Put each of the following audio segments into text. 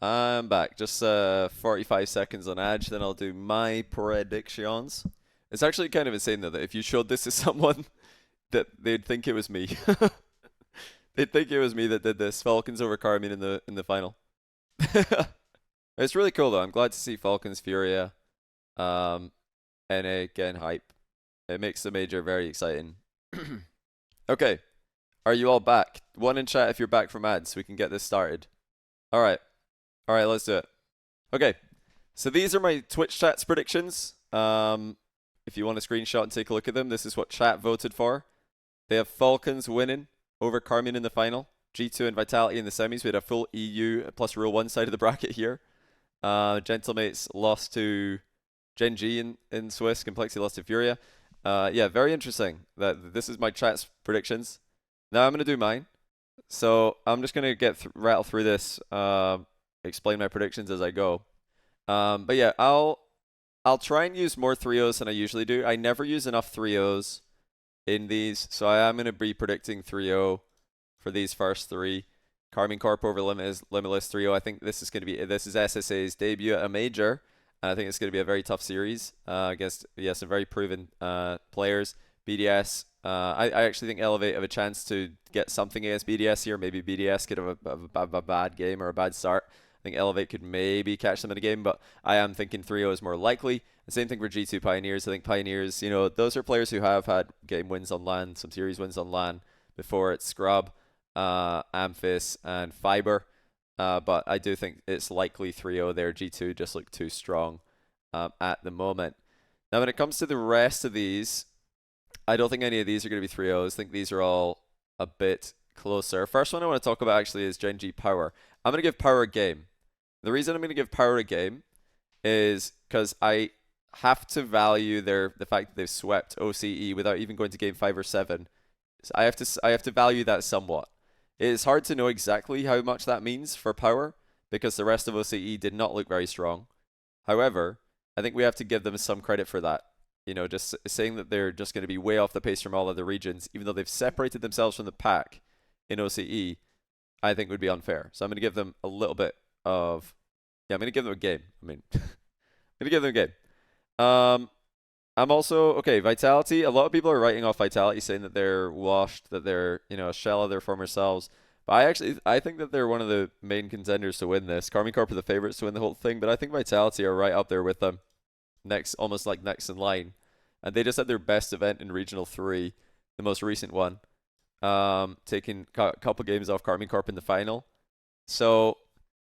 I'm back. Just 45 seconds on Edge, then I'll do my predictions. It's actually kind of insane though that if you showed this to someone, that they'd think it was me. They'd think it was me that did this. Falcons over Carmine in the final. It's really cool though. I'm glad to see Falcons Furia, um, NA getting hype. It makes the major very exciting. Okay, are you all back? One in chat if you're back from ads, so we can get this started. All right. All right, let's do it. Okay, so these are my Twitch chats predictions. If you want to screenshot and take a look at them, this is what chat voted for. They have Falcons winning over Carmine in the final, G2 and Vitality in the semis. We had a full EU plus Rule 1 side of the bracket here. Gentlemates lost to Gen G in Swiss. Complexity lost to Furia. Yeah, very interesting. This is my chat's predictions. Now I'm going to do mine. So I'm just going to rattle through this, explain my predictions as I go. But yeah, I'll try and use more 3-0s than I usually do. I never use enough 3-0s in these, so I am going to be predicting 3-0 for these first three. Carmine Corp over Limitless 3-0. I think this is SSA's debut at a major, and I think it's going to be a very tough series against some very proven players. BDS, I actually think Elevate have a chance to get something against BDS here. Maybe BDS could have a bad game or a bad start. I think Elevate could maybe catch them in a game, but I am thinking 3-0 is more likely. The same thing for G2 Pioneers. I think Pioneers, those are players who have had game wins on LAN, some series wins on LAN before. It's Scrub, Amphis, and Fiber. But I do think it's likely 3-0 there. G2 just look too strong at the moment. Now, when it comes to the rest of these, I don't think any of these are going to be 3-0s. I think these are all a bit closer. First one I want to talk about actually is Gen G Power. I'm going to give Power a game. The reason I'm going to give Power a game is because I have to value the fact that they've swept OCE without even going to game 5 or 7. So I have to value that somewhat. It is hard to know exactly how much that means for Power because the rest of OCE did not look very strong. However, I think we have to give them some credit for that. Just saying that they're just going to be way off the pace from all other regions, even though they've separated themselves from the pack in OCE, I think would be unfair. So I'm going to give them a little bit of, I'm going to give them a game. I'm going to give them a game. I'm also, okay, Vitality. A lot of people are writing off Vitality, saying that they're washed, that they're, a shell of their former selves. But I think that they're one of the main contenders to win this. Carmine Corp are the favorites to win the whole thing, but I think Vitality are right up there with them. Almost like next in line. And they just had their best event in Regional 3, the most recent one, taking a couple games off Carmine Corp in the final. So,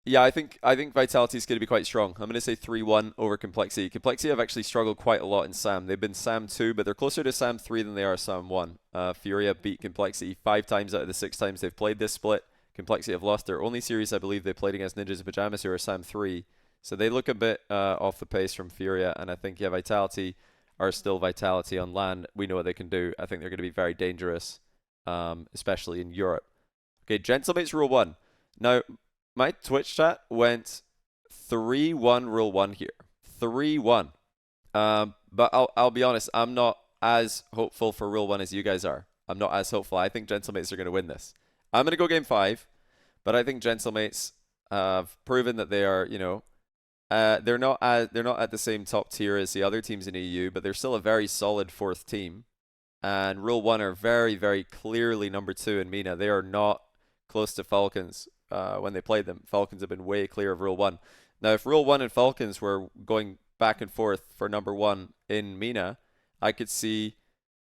yeah, I think Vitality is going to be quite strong. I'm going to say 3-1 over Complexity. Complexity have actually struggled quite a lot in SAM. They've been SAM 2, but they're closer to SAM 3 than they are SAM 1. Furia beat Complexity 5 times out of the 6 times they've played this split. Complexity have lost their only series, I believe, they played against Ninjas in Pajamas, who are SAM 3. So they look a bit off the pace from Furia, and I think, Vitality are still Vitality on LAN. We know what they can do. I think they're going to be very dangerous, especially in Europe. Okay, Gentlemates Rule 1. Now, my Twitch chat went 3-1 Rule 1 here. 3-1. But I'll be honest, I'm not as hopeful for Rule 1 as you guys are. I'm not as hopeful. I think Gentlemates are going to win this. I'm going to go game 5, but I think Gentlemates have proven that they are, they're not at the same top tier as the other teams in EU, but they're still a very solid 4th team. And Rule 1 are very, very clearly number 2 in MENA. They are not close to Falcons when they played them. Falcons have been way clear of Rule 1. Now, if Rule 1 and Falcons were going back and forth for number 1 in MENA, I could see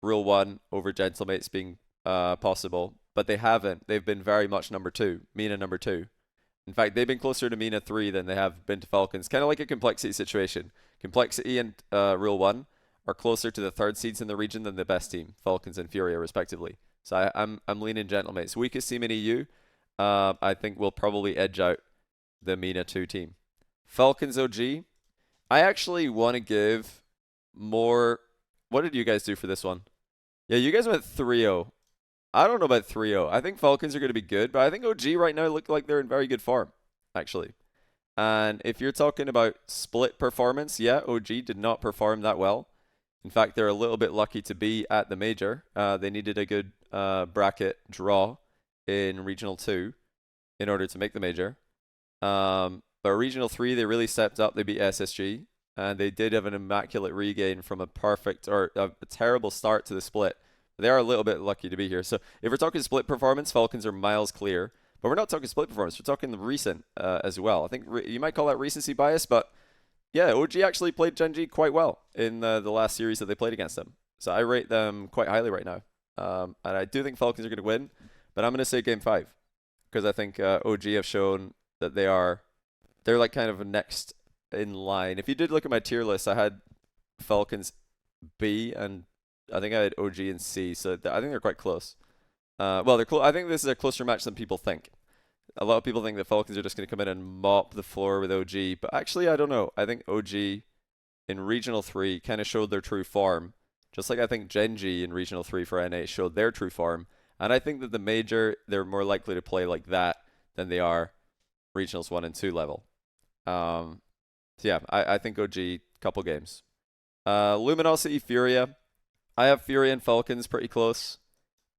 Rule 1 over Gentlemates being possible, but they haven't. They've been very much number 2, MENA number 2. In fact, they've been closer to MENA 3 than they have been to Falcons. Kind of like a Complexity situation. Complexity and Rule 1 are closer to the 3rd seeds in the region than the best team, Falcons and Furia, respectively. So I'm leaning Gentlemates. Weakest team in EU, I think will probably edge out the MENA 2 team. Falcons OG, I actually want to give more. What did you guys do for this one? Yeah, you guys went 3-0. I don't know about 3-0. I think Falcons are going to be good, but I think OG right now look like they're in very good form, actually. And if you're talking about split performance, yeah, OG did not perform that well. In fact, they're a little bit lucky to be at the major. They needed a good bracket draw in Regional 2 in order to make the major. But Regional 3, they really stepped up. They beat SSG, and they did have an immaculate regain from a perfect or a terrible start to the split. They are a little bit lucky to be here. So if we're talking split performance, Falcons are miles clear. But we're not talking split performance. We're talking recent as well. I think you might call that recency bias, but yeah, OG actually played Gen G quite well in the last series that they played against them. So I rate them quite highly right now. And I do think Falcons are going to win, but I'm going to say Game 5 because I think OG have shown that they're like kind of next in line. If you did look at my tier list, I had Falcons B and I think I had OG and C, so I think they're quite close. Well, they're I think this is a closer match than people think. A lot of people think that Falcons are just going to come in and mop the floor with OG, but actually, I don't know. I think OG in Regional 3 kind of showed their true form, just like I think Gen G in Regional 3 for NA showed their true form. And I think that the major, they're more likely to play like that than they are Regionals 1 and 2 level. So yeah, I think OG, couple games. Luminosity, Furia. I have Furia and Falcons pretty close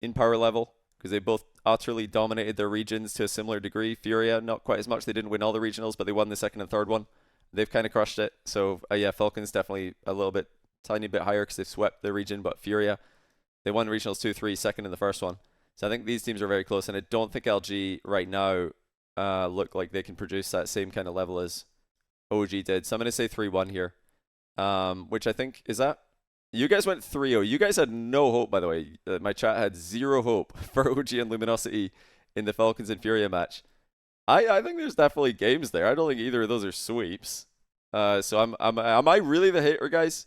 in power level because they both utterly dominated their regions to a similar degree. Furia, not quite as much. They didn't win all the regionals, but they won the second and third one. They've kind of crushed it. So yeah, Falcons definitely a little bit, tiny bit higher because they've swept the region, but Furia, they won regionals 2-3, second in the first one. So I think these teams are very close, and I don't think LG right now look like they can produce that same kind of level as OG did. So I'm going to say 3-1 here, which I think, is that? You guys went 3-0. You guys had no hope, by the way. My chat had zero hope for OG and Luminosity in the Falcons and Furia match. I think there's definitely games there. I don't think either of those are sweeps. So am I really the hater, guys?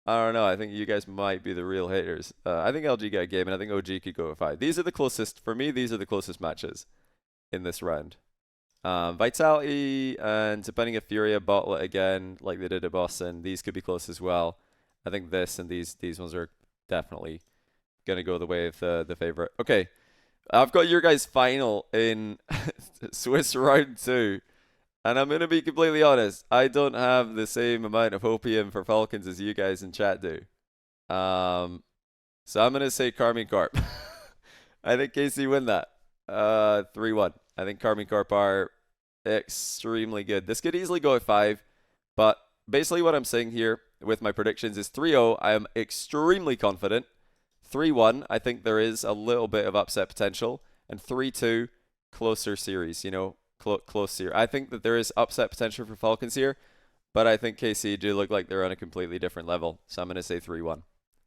I don't know. I think you guys might be the real haters. I think LG got a game, and I think OG could go with 5. These are the closest, for me, these are the closest matches in this round. Vitality and depending if Furia bottle it again, like they did at Boston, these could be close as well. I think this and these ones are definitely going to go the way of the favorite. Okay, I've got your guys' final in Swiss round 2. And I'm going to be completely honest, I don't have the same amount of Hopium for Falcons as you guys in chat do. So I'm going to say Carmine Corp. I think KC win that. 3-1. I think Carmine Corp are extremely good. This could easily go at 5, but basically what I'm saying here with my predictions is 3-0, I am extremely confident. 3-1, I think there is a little bit of upset potential. And 3-2, closer series, you know, close here. I think that there is upset potential for Falcons here, but I think KC do look like they're on a completely different level. So I'm going to say 3-1.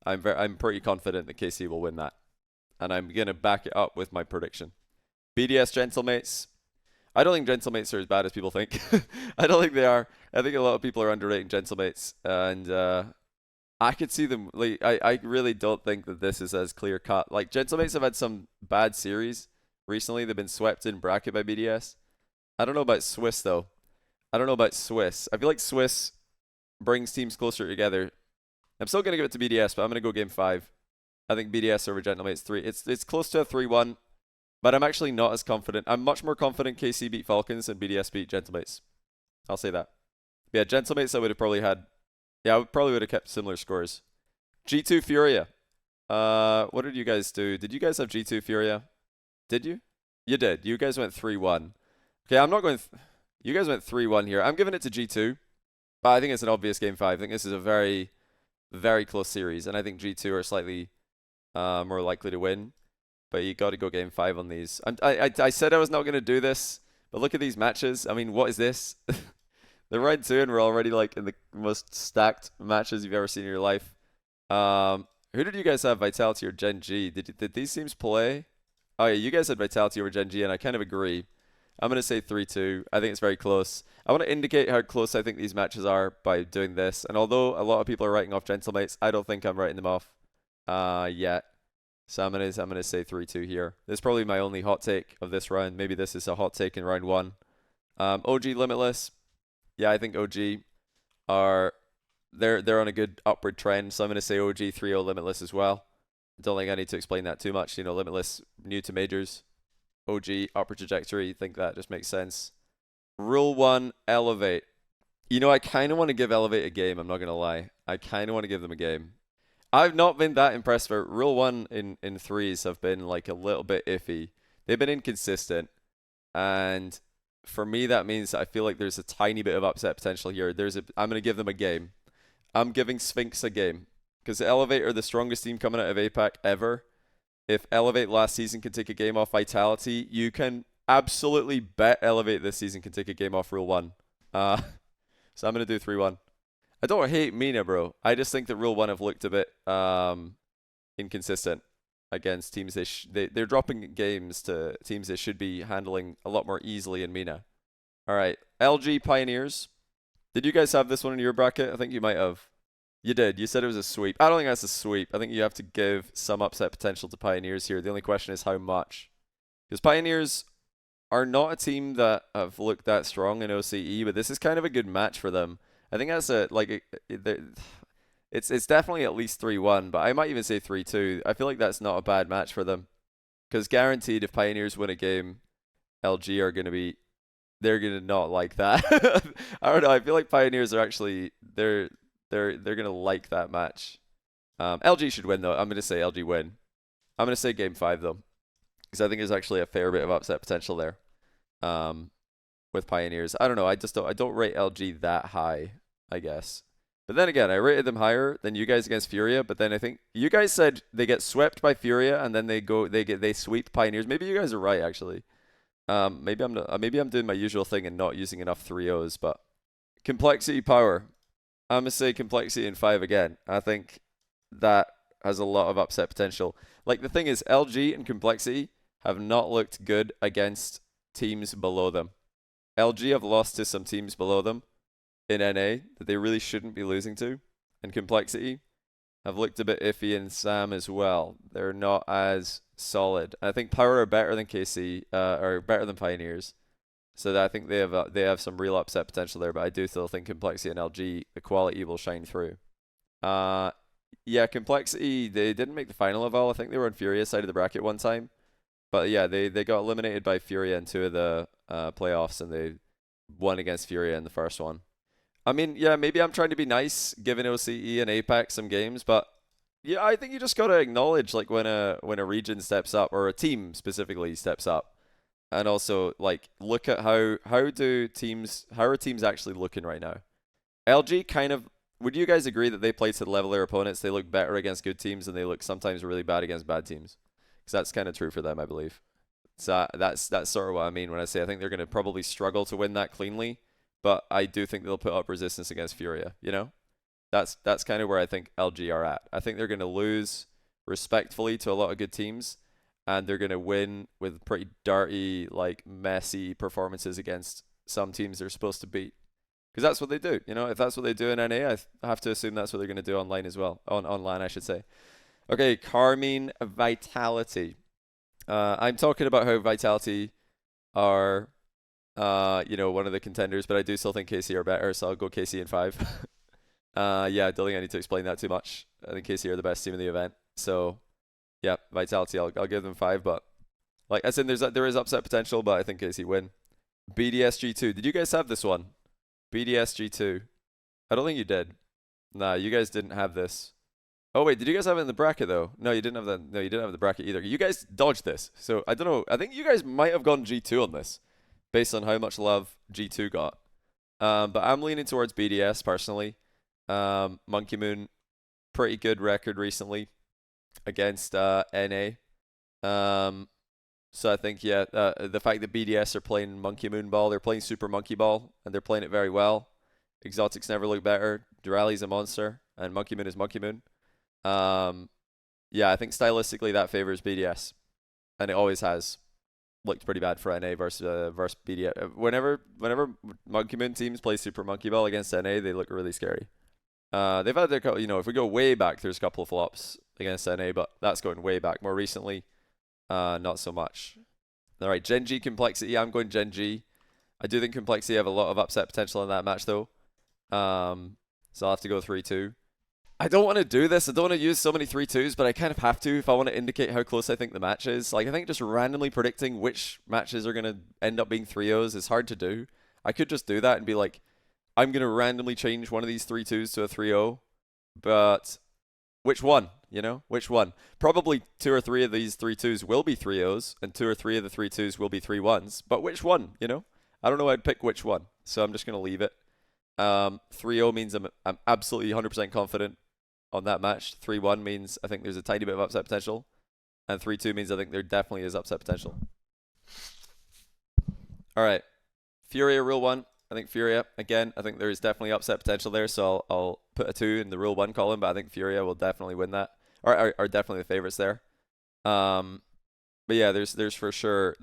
I'm pretty confident that KC will win that. And I'm going to back it up with my prediction. BDS Gentlemates. I don't think Gentlemates are as bad as people think. I don't think they are. I think a lot of people are underrating Gentlemates. And I could see them. Like, I really don't think that this is as clear cut. Like, Gentlemates have had some bad series recently. They've been swept in bracket by BDS. I don't know about Swiss, though. I don't know about Swiss. I feel like Swiss brings teams closer together. I'm still going to give it to BDS, but I'm going to go game 5. I think BDS over Gentlemates 3. It's close to a 3-1. But I'm actually not as confident. I'm much more confident KC beat Falcons than BDS beat Gentlemates. I'll say that. But yeah, Gentlemates I would have probably had. Yeah, I probably would have kept similar scores. G2 Furia. What did you guys do? Did you guys have G2 Furia? Did you? You did. You guys went 3-1. Okay, I'm not going. You guys went 3-1 here. I'm giving it to G2. But I think it's an obvious game 5. I think this is a very, very close series. And I think G2 are slightly more likely to win. But you got to go game 5 on these. I said I was not going to do this, but look at these matches. I mean, what is this? The round 2 and we're already like in the most stacked matches you've ever seen in your life. Who did you guys have, Vitality or Gen G? Did these teams play? Oh yeah, you guys had Vitality over Gen G, and I kind of agree. I'm going to say 3-2. I think it's very close. I want to indicate how close I think these matches are by doing this. And although a lot of people are writing off Gentlemates, I don't think I'm writing them off yet. So I'm gonna say 3-2 here. This is probably my only hot take of this round. Maybe this is a hot take in round 1. OG Limitless. Yeah, I think OG are they're on a good upward trend. So I'm gonna say OG 3-0 Limitless as well. Don't think I need to explain that too much. You know, Limitless new to majors. OG upward trajectory. Think that just makes sense. Rule 1 Elevate. You know, I kind of want to give Elevate a game. I'm not gonna lie. I kind of want to give them a game. I've not been that impressed for Rule 1 in threes have been like a little bit iffy. They've been inconsistent. And for me, that means I feel like there's a tiny bit of upset potential here. I'm going to give them a game. I'm giving Sphinx a game because Elevate are the strongest team coming out of APAC ever. If Elevate last season can take a game off Vitality, you can absolutely bet Elevate this season can take a game off Rule 1. So I'm going to do 3-1. I don't hate Mina, bro. I just think that Rule 1 have looked a bit inconsistent against teams they're dropping games to teams they should be handling a lot more easily in Mina. All right, LG Pioneers. Did you guys have this one in your bracket? I think you might have. You did. You said it was a sweep. I don't think that's a sweep. I think you have to give some upset potential to Pioneers here. The only question is how much. Because Pioneers are not a team that have looked that strong in OCE, but this is kind of a good match for them. I think that's it's definitely at least 3-1, but I might even say 3-2. I feel like that's not a bad match for them. Because guaranteed if Pioneers win a game, LG are going to be they're going to not like that. I don't know. I feel like Pioneers are actually they're going to like that match. LG should win though. I'm going to say LG win. I'm going to say game 5 though. Because I think there's actually a fair bit of upset potential there. With Pioneers. I don't know. I don't rate LG that high, I guess. But then again, I rated them higher than you guys against Furia, but then I think you guys said they get swept by Furia and then they sweep Pioneers. Maybe you guys are right actually. Maybe I'm doing my usual thing and not using enough 3-0s, but Complexity Power. I'm gonna say Complexity in 5 again. I think that has a lot of upset potential. Like the thing is, LG and Complexity have not looked good against teams below them. LG have lost to some teams below them in NA that they really shouldn't be losing to, and Complexity have looked a bit iffy in SAM as well. They're not as solid. I think Power are better than KC, or better than Pioneers. So that I think they have some real upset potential there, but I do still think Complexity and LG, the quality will shine through. Yeah, Complexity, they didn't make the final of all. I think they were on Furia's side of the bracket one time. But yeah, they got eliminated by Furia in 2 of the playoffs, and they won against Furia in the first one. I mean, yeah, maybe I'm trying to be nice, giving OCE and APAC some games, but yeah, I think you just gotta acknowledge like when a region steps up, or a team specifically steps up, and also like look at how are teams actually looking right now. LG kind of, would you guys agree that they play to the level of their opponents? They look better against good teams, and they look sometimes really bad against bad teams. Because that's kind of true for them, I believe. So that's sort of what I mean when I say I think they're going to probably struggle to win that cleanly, but I do think they'll put up resistance against Furia, you know? That's kind of where I think LG are at. I think they're going to lose respectfully to a lot of good teams, and they're going to win with pretty dirty, like messy performances against some teams they're supposed to beat. Because that's what they do, you know? If that's what they do in NA, I have to assume that's what they're going to do online as well. Online, I should say. Okay, Carmine Vitality. I'm talking about how Vitality are, one of the contenders, but I do still think KC are better, so I'll go KC in 5. Yeah, I don't think I need to explain that too much. I think KC are the best team in the event. So, yeah, Vitality, I'll give them 5, but like I said, there is upset potential, but I think KC win. BDSG2. Did you guys have this one? BDSG2. I don't think you did. Nah, you guys didn't have this. Oh wait, did you guys have it in the bracket though? No, you didn't have that. No, you didn't have the bracket either. You guys dodged this. So I don't know. I think you guys might have gone G2 on this, based on how much love G2 got. But I'm leaning towards BDS personally. Monkey Moon, pretty good record recently against NA. So I think the fact that BDS are playing Monkey Moon ball, they're playing Super Monkey Ball, and they're playing it very well. Exotics never look better. Durali's a monster, and Monkey Moon is Monkey Moon. Yeah, I think stylistically that favors BDS, and it always has looked pretty bad for NA versus BDS. Whenever Monkey Moon teams play Super Monkey Ball against NA, they look really scary. They've had their, if we go way back, there's a couple of flops against NA, but that's going way back. More recently, not so much. All right, Gen G Complexity. I'm going Gen G. I do think Complexity have a lot of upset potential in that match though. So I'll have to go 3-2. I don't want to do this. I don't want to use so many 3-2s, but I kind of have to if I want to indicate how close I think the match is. Like, I think just randomly predicting which matches are going to end up being 3-0s is hard to do. I could just do that and be like, I'm going to randomly change one of these 3-2s to a 3-0, but which one? Which one? Probably 2 or 3 of these 3-2s will be 3-0s, and 2 or 3 of the 3-2s will be 3-1s, but which one? I don't know I'd pick which one, so I'm just going to leave it. 3-0 means I'm absolutely 100% confident on that match. 3-1 means I think there's a tiny bit of upset potential. And 3-2 means I think there definitely is upset potential. All right. Furia Rule 1. I think Furia, again, I think there is definitely upset potential there, so I'll put a 2 in the Rule 1 column, but I think Furia will definitely win that. Or are definitely the favorites there. But yeah, there is for sure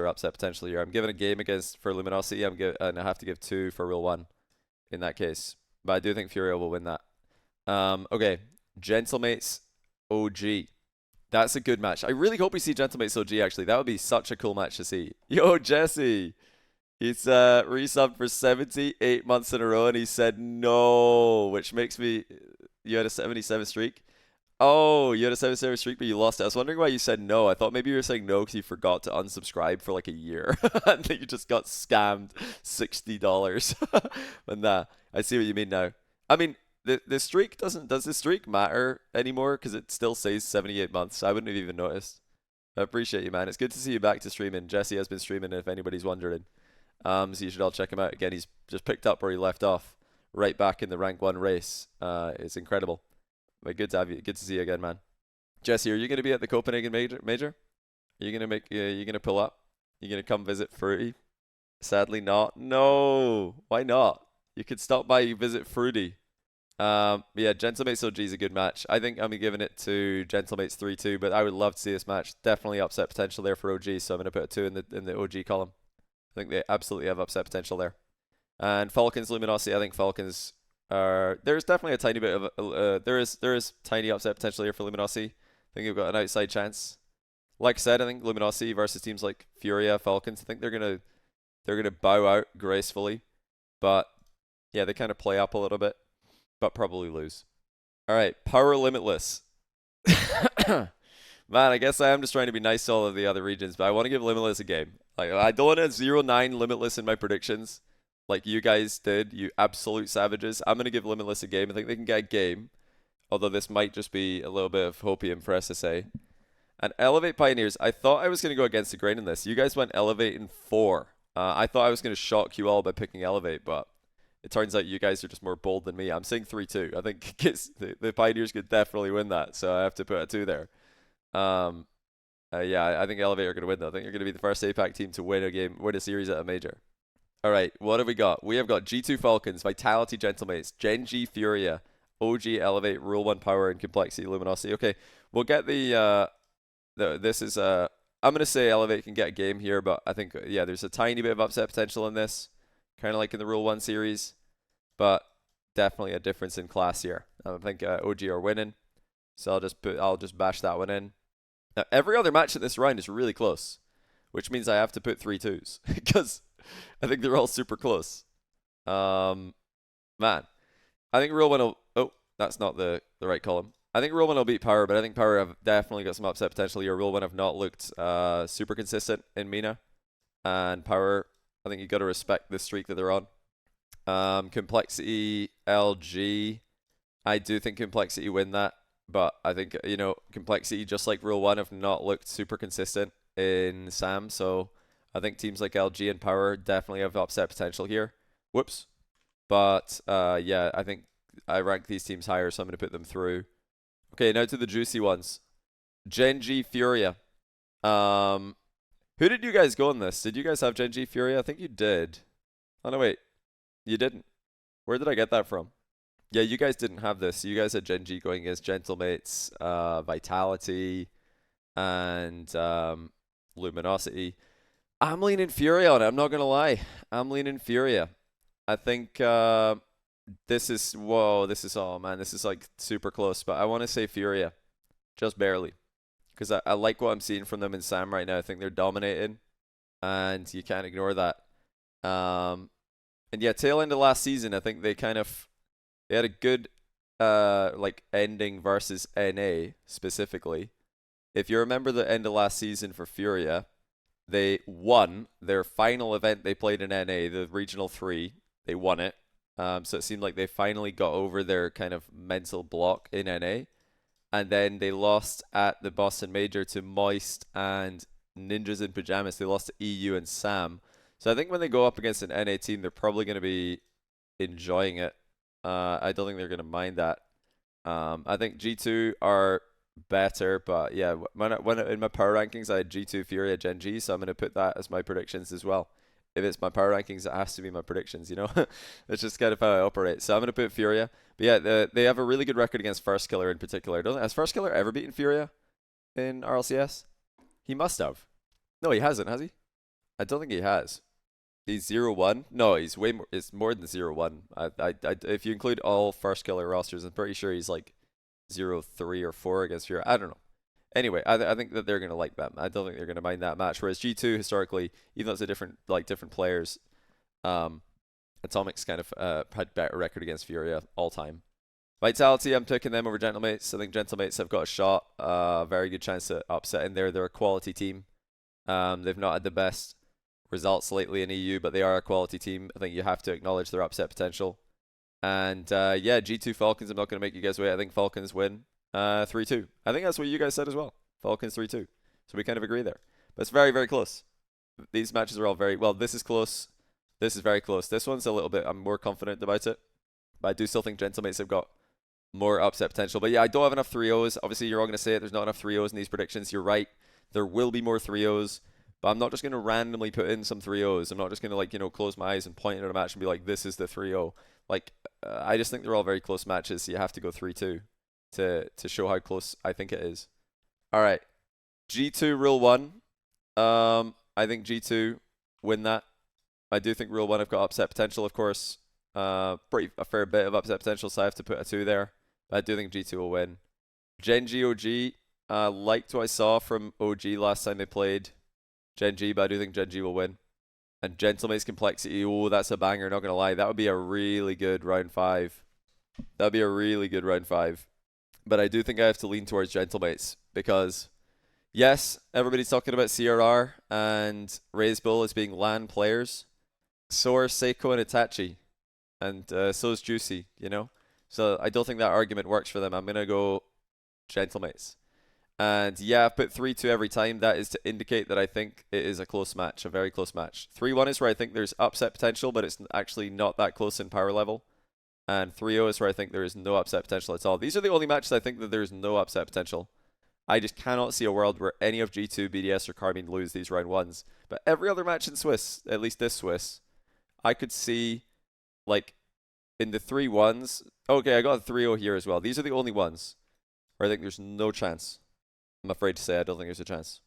upset potential here. I'm giving a game for Luminosity. And I have to give 2 for Rule 1 in that case. But I do think Furia will win that. Okay, Gentlemates OG. That's a good match. I really hope we see Gentlemates OG, actually. That would be such a cool match to see. Yo, Jesse. He's resubbed for 78 months in a row, and he said no, which makes me... You had a 77 streak? Oh, you had a 77 streak, but you lost it. I was wondering why you said no. I thought maybe you were saying no because you forgot to unsubscribe for like a year. And then you just got scammed $60. But nah, I see what you mean now. I mean, the streak does the streak matter anymore? Because it still says 78 months. I wouldn't have even noticed. I appreciate you, man. It's good to see you back to streaming. Jesse has been streaming, if anybody's wondering. So you should all check him out. Again, he's just picked up where he left off, right back in the rank 1 race. It's incredible. But good to have you. Good to see you again, man. Jesse, are you going to be at the Copenhagen major? Are you going to you going to pull up? You going to come visit Fruity? Sadly not. No. Why not? You could stop by, visit Fruity. Yeah, Gentlemates OG is a good match. I think I'm giving it to Gentlemates 3-2, but I would love to see this match. Definitely upset potential there for OG, so I'm going to put a 2 in the OG column. I think they absolutely have upset potential there. And Falcons Luminosity, I think Falcons there's definitely a tiny bit of there is tiny upset potential here for Luminosity. I think they've got an outside chance. Like I said, I think Luminosity versus teams like Furia, Falcons, I think they're gonna bow out gracefully. But yeah, they kind of play up a little bit, but probably lose. All right, Power Limitless. Man, I guess I am just trying to be nice to all of the other regions, but I want to give Limitless a game. Like, I don't want to 0-9 Limitless in my predictions like you guys did, you absolute savages. I'm going to give Limitless a game. I think they can get a game, although this might just be a little bit of Hopium for SSA. And Elevate Pioneers, I thought I was going to go against the grain in this. You guys went Elevate in 4. I thought I was going to shock you all by picking Elevate, but it turns out you guys are just more bold than me. I'm saying 3-2. I think the Pioneers could definitely win that, so I have to put a 2 there. Yeah, I think Elevate are going to win, though. I think you're going to be the first APAC team to win a series at a major. All right, what have we got? We have got G2 Falcons, Vitality Gentlemates, Gen G Furia, OG Elevate, Rule 1 Power, and Complexity Luminosity. Okay, we'll get this is I'm going to say Elevate can get a game here, but I think, yeah, there's a tiny bit of upset potential in this, kind of like in the Rule 1 series, but definitely a difference in class here. I think OG are winning, so I'll just bash that one in. Now, every other match at this round is really close, which means I have to put 3-2s, because I think they're all super close. Man, I think Rule 1 will... Oh, that's not the right column. I think Rule 1 will beat Power, but I think Power have definitely got some upset potential here. Rule 1 have not looked super consistent in MENA. And Power, I think you got to respect the streak that they're on. Complexity, LG. I do think Complexity win that. But I think, Complexity, just like Rule 1, have not looked super consistent in SAM. So I think teams like LG and Power definitely have upset potential here. Whoops. But, yeah, I think I rank these teams higher, so I'm going to put them through. Okay, now to the juicy ones. Gen G Furia. Who did you guys go on this? Did you guys have Gen G Furia? I think you did. Oh, no, wait. You didn't. Where did I get that from? Yeah, you guys didn't have this. You guys had Gen G going against Gentlemates, Vitality, and Luminosity. I'm leaning Furia on it. I'm not going to lie. I'm leaning Furia. I think this is like super close, but I want to say Furia. Just barely. Because I like what I'm seeing from them in SAM right now. I think they're dominating, and you can't ignore that. And yeah, tail end of last season, I think they had a good ending versus NA specifically. If you remember the end of last season for Furia, they won their final event they played in NA, the Regional 3. They won it. So it seemed like they finally got over their kind of mental block in NA. And then they lost at the Boston Major to Moist and Ninjas in Pajamas. They lost to EU and SAM. So I think when they go up against an NA team, they're probably going to be enjoying it. I don't think they're going to mind that. I think G2 are better, but yeah, when in my power rankings, I had G2, Furia, Gen G, so I'm going to put that as my predictions as well. If it's my power rankings, it has to be my predictions, you know? It's just kind of how I operate. So I'm going to put Furia. But yeah, they have a really good record against First Killer in particular. Has First Killer ever beaten Furia in RLCS? He must have. No, he hasn't, has he? I don't think he has. He's 0-1. No, he's way more. It's more than 0-1. If you include all First Killer rosters, I'm pretty sure he's like 0-3 or 4 against Furia. I don't know. Anyway, I think that they're gonna like that. I don't think they're gonna mind that match. Whereas G2 historically, even though it's a different players, Atomic's kind of had better record against Furia all time. Vitality, I'm picking them over Gentlemates. I think Gentlemates have got a shot, very good chance to upset in there. They're a quality team. They've not had the best results lately in EU, but they are a quality team. I think you have to acknowledge their upset potential. And yeah, G2 Falcons, I'm not going to make you guys wait. I think Falcons win 3-2. I think that's what you guys said as well. Falcons 3-2. So we kind of agree there. But it's very, very close. These matches are all very, well, this is close. This is very close. This one's a little bit, I'm more confident about it. But I do still think Gentlemates have got more upset potential. But yeah, I don't have enough 3-0s. Obviously, you're all going to say it. There's not enough 3-0s in these predictions. You're right. There will be more 3-0s. But I'm not just going to randomly put in some 3-0s. I'm not just going to, like, you know, close my eyes and point at a match and be like, this is the 3-0. Like, I just think they're all very close matches. So you have to go 3-2 to show how close I think it is. All right. G2 Rule 1. I think G2 win that. I do think Rule 1 have got upset potential, of course. A fair bit of upset potential, so I have to put a 2 there. But I do think G2 will win. Gen G OG, liked what I saw from OG last time they played Gen G, but I do think Gen G will win. And Gentlemate's Complexity, oh, that's a banger, not going to lie. That would be a really good round 5. That would be a really good round 5. But I do think I have to lean towards Gentlemates because, yes, everybody's talking about CRR and Raze Bull as being LAN players. So are Seiko and Itachi. And so is Juicy, you know? So I don't think that argument works for them. I'm going to go Gentlemates. And yeah, I've put 3-2 every time. That is to indicate that I think it is a close match, a very close match. 3-1 is where I think there's upset potential, but it's actually not that close in power level. And 3-0 is where I think there is no upset potential at all. These are the only matches I think that there's no upset potential. I just cannot see a world where any of G2, BDS, or Carmine lose these round 1s. But every other match in Swiss, at least this Swiss, I could see, like, in the 3-1s. Okay, I got a 3-0 here as well. These are the only ones where I think there's no chance. I'm afraid to say I don't think there's a chance.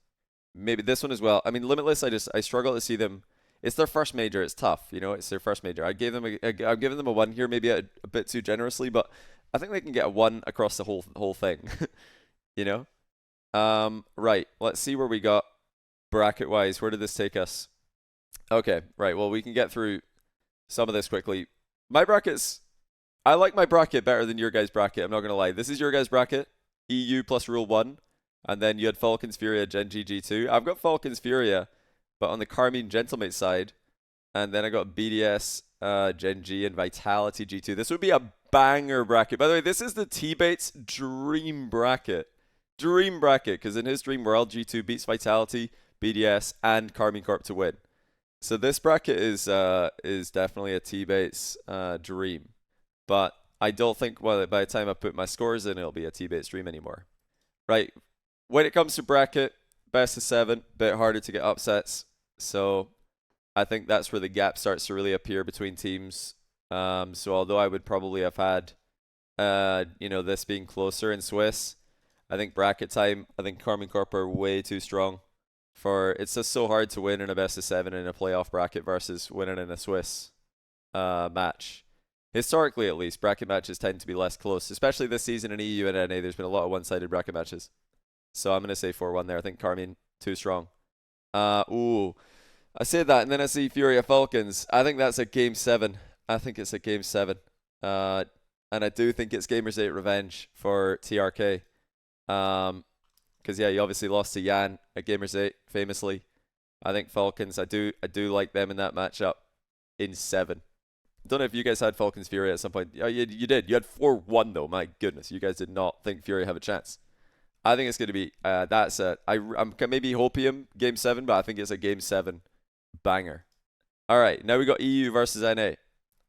Maybe this one as well. I mean, Limitless, I struggle to see them. It's their first major. It's tough, you know. It's their first major. I'm giving them a 1 here, maybe a bit too generously, but I think they can get a 1 across the whole thing. You know. Right. Let's see where we got bracket wise. Where did this take us? Okay. Right. Well, we can get through some of this quickly. My brackets. I like my bracket better than your guys' bracket. I'm not gonna lie. This is your guys' bracket. EU plus Rule 1. And then you had Falcons Furia, Gen G G2. I've got Falcons Furia, but on the Carmine Gentlemate side. And then I got BDS, Gen G, and Vitality G2. This would be a banger bracket. By the way, this is the T-Bates dream bracket. Dream bracket, because in his dream world, G2 beats Vitality, BDS, and Carmine Corp to win. So this bracket is definitely a T-Bates dream. But I don't think, well, by the time I put my scores in, it'll be a T-Bates dream anymore. Right. When it comes to bracket, best of 7, bit harder to get upsets. So I think that's where the gap starts to really appear between teams. So although I would probably have had, you know, this being closer in Swiss, I think bracket time, I think Carmine Corp are way too strong. It's just so hard to win in a best of 7 in a playoff bracket versus winning in a Swiss match. Historically, at least, bracket matches tend to be less close, especially this season in EU and NA. There's been a lot of one-sided bracket matches. So I'm going to say 4-1 there. I think Carmine, too strong. Ooh. I say that, and then I see Furia Falcons. I think that's a Game 7. I think it's a Game 7. And I do think it's Gamers 8 revenge for TRK. Because, yeah, you obviously lost to Jan at Gamers 8, famously. I think Falcons, I do like them in that matchup in 7. Don't know if you guys had Falcons Fury at some point. Oh, you did. You had 4-1 though. My goodness, you guys did not think Fury have a chance. I think it's going to be I'm maybe Hopium Game 7, but I think it's a Game 7 banger. All right, now we got EU versus NA,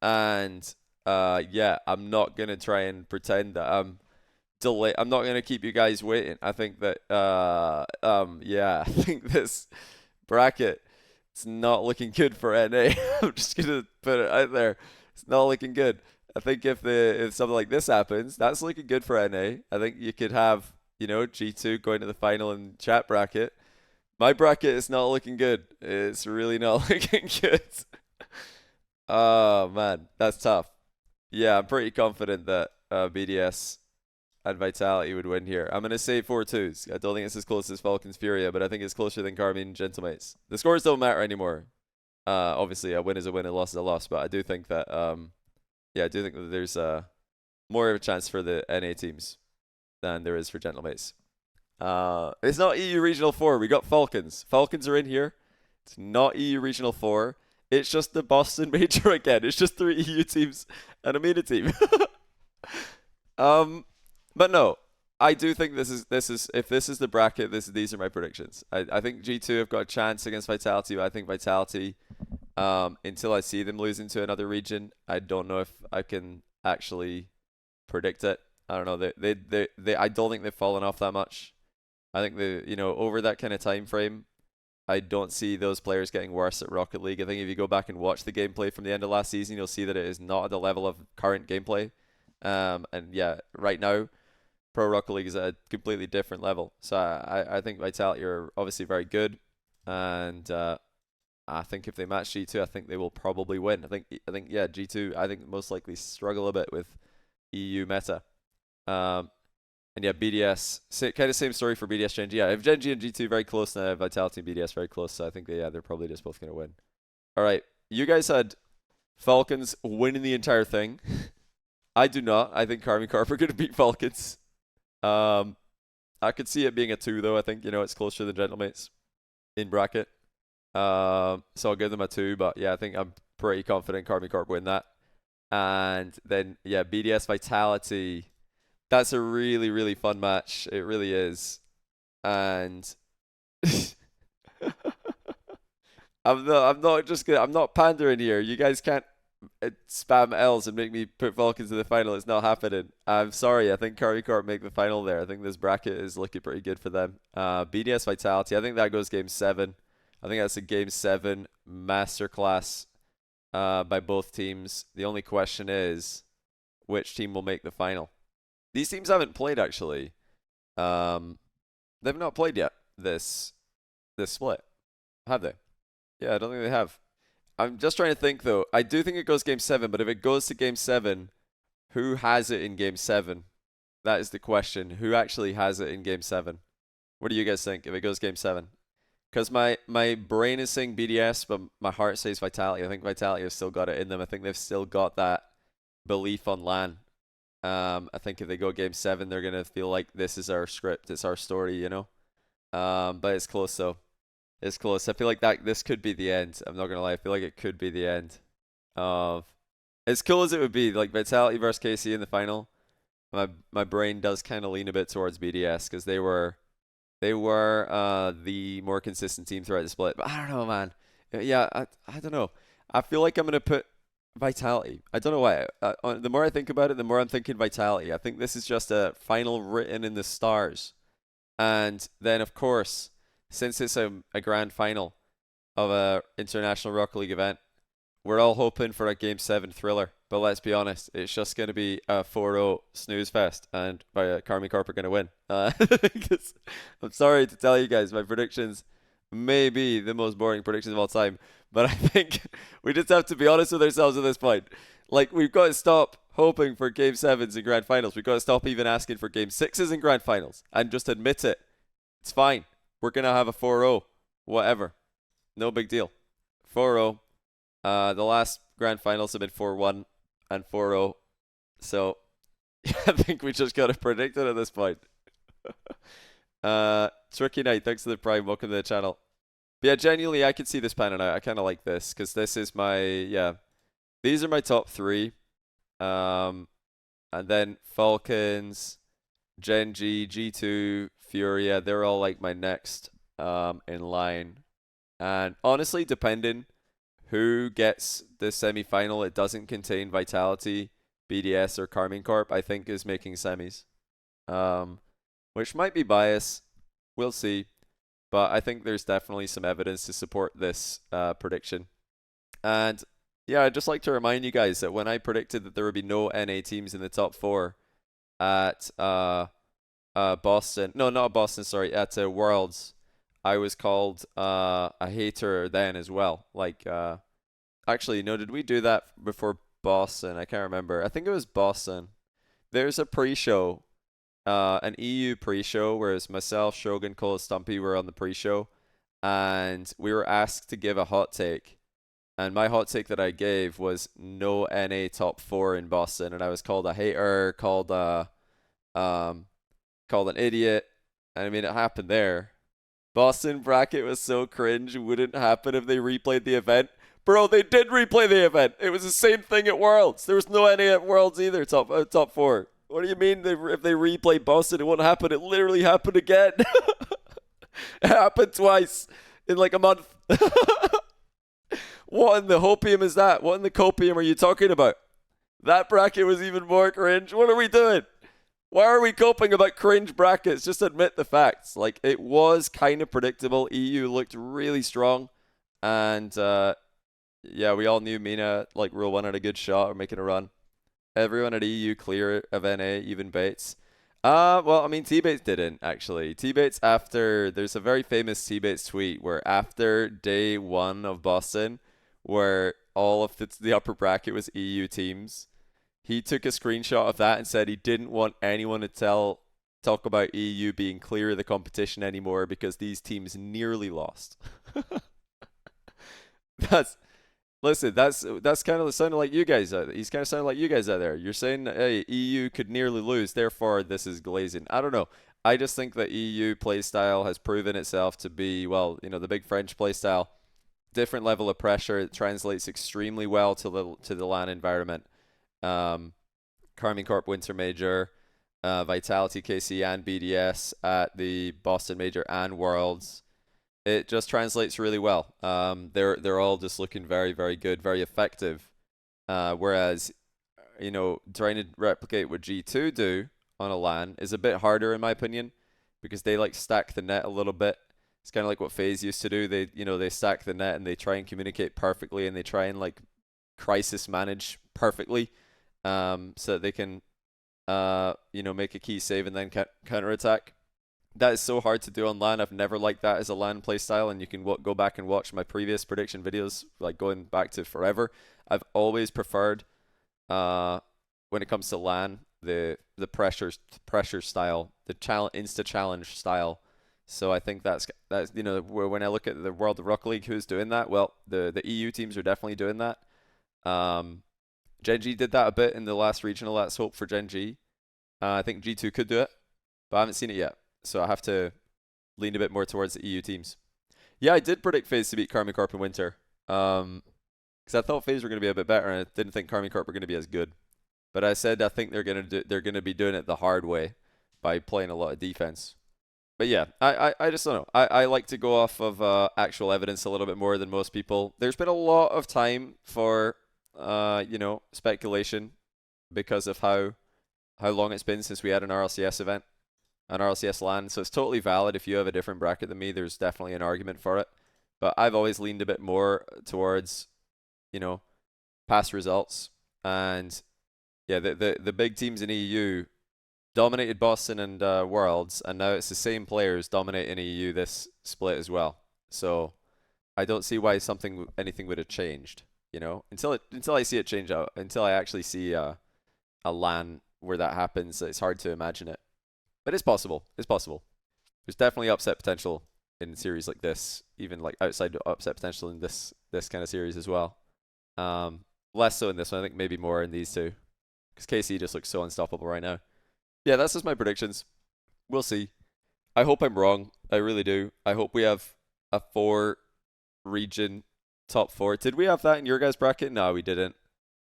and yeah, I'm not gonna try and pretend that I'm delay. I'm not gonna keep you guys waiting. I think that yeah, I think this bracket it's not looking good for NA. I'm just gonna put it out there. It's not looking good. I think if something like this happens, that's looking good for NA. I think you could have, G2 going to the final in chat bracket. My bracket is not looking good. It's really not looking good. Oh man, that's tough. Yeah, I'm pretty confident that BDS and Vitality would win here. I'm going to say 4-2s. I don't think it's as close as Falcons Furia, but I think it's closer than Carmine Gentlemates. The scores don't matter anymore. Obviously, a win is a win, a loss is a loss, but I do think that, yeah, I do think that there's more of a chance for the NA teams than there is for Gentlemates. It's not EU Regional 4. We got Falcons. Falcons are in here. It's not EU Regional 4. It's just the Boston Major again. It's just 3 EU teams and a MENA team. But no, I do think this is if this is the bracket, these are my predictions. I think G2 have got a chance against Vitality, but I think Vitality, until I see them losing to another region, I don't know if I can actually predict it. I don't know. They I don't think they've fallen off that much. I think over that kind of time frame, I don't see those players getting worse at Rocket League. I think if you go back and watch the gameplay from the end of last season, you'll see that it is not at the level of current gameplay. And yeah, right now, Pro Rocket League is at a completely different level. So I think Vitality are obviously very good, and I think if they match G2, I think they will probably win. I think yeah, G2 I think most likely struggle a bit with EU meta. And yeah, BDS, kind of same story for BDS Gen G. Yeah, if Gen G and G2 very close now, Vitality and BDS very close, so I think they're probably just both going to win. All right, you guys had Falcons winning the entire thing. I do not. I think Carmine Corp are going to beat Falcons. I could see it being a 2 though. I think it's closer than Gentlemates in bracket. So I'll give them a 2. But yeah, I think I'm pretty confident Carmine Corp win that. And then yeah, BDS Vitality. That's a really, really fun match. It really is. And I'm not pandering here. You guys can't spam L's and make me put Falcons in the final. It's not happening. I'm sorry. I think Curry Corp make the final there. I think this bracket is looking pretty good for them. BDS Vitality. I think that goes game 7. I think that's a game 7 masterclass by both teams. The only question is which team will make the final. These teams haven't played actually. They've not played yet this split, have they? Yeah, I don't think they have. I'm just trying to think though. I do think it goes game 7, but if it goes to game 7, who has it in game 7? That is the question. Who actually has it in game 7? What do you guys think if it goes game 7? Because my brain is saying BDS, but my heart says Vitality. I think Vitality have still got it in them. I think they've still got that belief on LAN. I think if they go game 7, they're going to feel like this is our script. It's our story, But it's close though. It's close. I feel like this could be the end. I'm not going to lie. I feel like it could be the end of... As cool as it would be, like Vitality versus KC in the final, my brain does kind of lean a bit towards BDS because they were the more consistent team throughout the split. But I don't know, man. Yeah, I don't know. I feel like I'm going to put Vitality. I don't know why. The more I think about it, the more I'm thinking Vitality. I think this is just a final written in the stars. And then, of course, since it's a grand final of a international Rocket League event, we're all hoping for a Game 7 thriller. But let's be honest, it's just going to be a 4-0 snooze fest, and Carmine Corp are going to win. I'm sorry to tell you guys, my predictions may be the most boring predictions of all time, but I think we just have to be honest with ourselves at this point. Like, we've got to stop hoping for Game 7s in grand finals. We've got to stop even asking for Game 6s in grand finals and just admit it. It's fine. We're going to have a 4-0. Whatever. No big deal. 4-0. The last grand finals have been 4-1 and 4-0. So, I think we just got to predict it at this point. Tricky Night, thanks for the prime. Welcome to the channel. But yeah, genuinely, I can see this panning out. I kind of like this because this is these are my top 3. And then Falcons, Gen G, G2, Furia, they're all like my next in line. And honestly, depending who gets the semi-final, it doesn't contain Vitality, BDS, or Carmine Corp, I think is making semis. Which might be bias. We'll see. But I think there's definitely some evidence to support this prediction. And yeah, I'd just like to remind you guys that when I predicted that there would be no NA teams in the top 4 at Boston, no, not Boston, sorry, at Worlds, I was called a hater then as well. Like, actually, no, did we do that before Boston? I can't remember. I think it was Boston. There's a pre-show, an EU pre-show, whereas myself, Shogun, Cole, Stumpy were on the pre-show, and we were asked to give a hot take. And my hot take that I gave was no NA top 4 in Boston, and I was called a hater, called an idiot. And I mean, it happened there. Boston bracket was so cringe. It wouldn't happen if they replayed the event. Bro, they did replay the event. It was the same thing at Worlds. There was no NA at Worlds either, top 4. What do you mean if they replay Boston, it won't happen? It literally happened again. It happened twice in like a month. What in the Hopium is that? What in the Copium are you talking about? That bracket was even more cringe. What are we doing? Why are we coping about cringe brackets? Just admit the facts. Like, it was kind of predictable. EU looked really strong. And, yeah, we all knew Mina, like, Rule 1 had a good shot or making a run. Everyone at EU clear of NA, even Bates. Well, I mean, T-Bates didn't, actually. T-Bates there's a very famous T-Bates tweet where after day 1 of Boston, where all of the upper bracket was EU teams, he took a screenshot of that and said he didn't want anyone to talk about EU being clear of the competition anymore because these teams nearly lost. Listen, that's kind of sounding like you guys. He's kind of sounding like you guys out there. You're saying, hey, EU could nearly lose, therefore this is glazing. I don't know. I just think that EU playstyle has proven itself to be, well, the big French playstyle. Different level of pressure. It translates extremely well to the LAN environment. Carmine Corp Winter Major, Vitality KC and BDS at the Boston Major and Worlds. It just translates really well. They're all just looking very, very good, very effective. Whereas, trying to replicate what G2 do on a LAN is a bit harder in my opinion, because they like stack the net a little bit. It's kind of like what FaZe used to do. They stack the net and they try and communicate perfectly, and they try and like crisis manage perfectly, so that they can, make a key save and then counterattack. That is so hard to do on LAN. I've never liked that as a LAN playstyle, and you can go back and watch my previous prediction videos, like going back to forever. I've always preferred, when it comes to LAN, the pressure style, the insta challenge style. So I think that's when I look at the World of Rocket League, who's doing that? Well, the EU teams are definitely doing that. Gen G did that a bit in the last regional. Let's hope for Gen G. I think G2 could do it, but I haven't seen it yet. So I have to lean a bit more towards the EU teams. Yeah, I did predict FaZe to beat Carmine Corp in Winter. Because I thought FaZe were going to be a bit better, and I didn't think Carmine Corp were going to be as good. But I said I think they're going to be doing it the hard way by playing a lot of defense. But yeah, I just don't know. I like to go off of actual evidence a little bit more than most people. There's been a lot of time for speculation because of how long it's been since we had an RLCS event, an RLCS LAN. So it's totally valid. If you have a different bracket than me, there's definitely an argument for it. But I've always leaned a bit more towards, past results. And yeah, the big teams in EU dominated Boston and Worlds, and now it's the same players dominating EU this split as well. So I don't see why anything would have changed, until I see it change out, until I actually see a LAN where that happens. It's hard to imagine it, but it's possible. It's possible. There's definitely upset potential in series like this, even like outside upset potential in this kind of series as well. Less so in this one, I think maybe more in these two, because KC just looks so unstoppable right now. Yeah, that's just my predictions. We'll see. I hope I'm wrong. I really do. I hope we have a 4 region top 4. Did we have that in your guys' bracket? No, we didn't.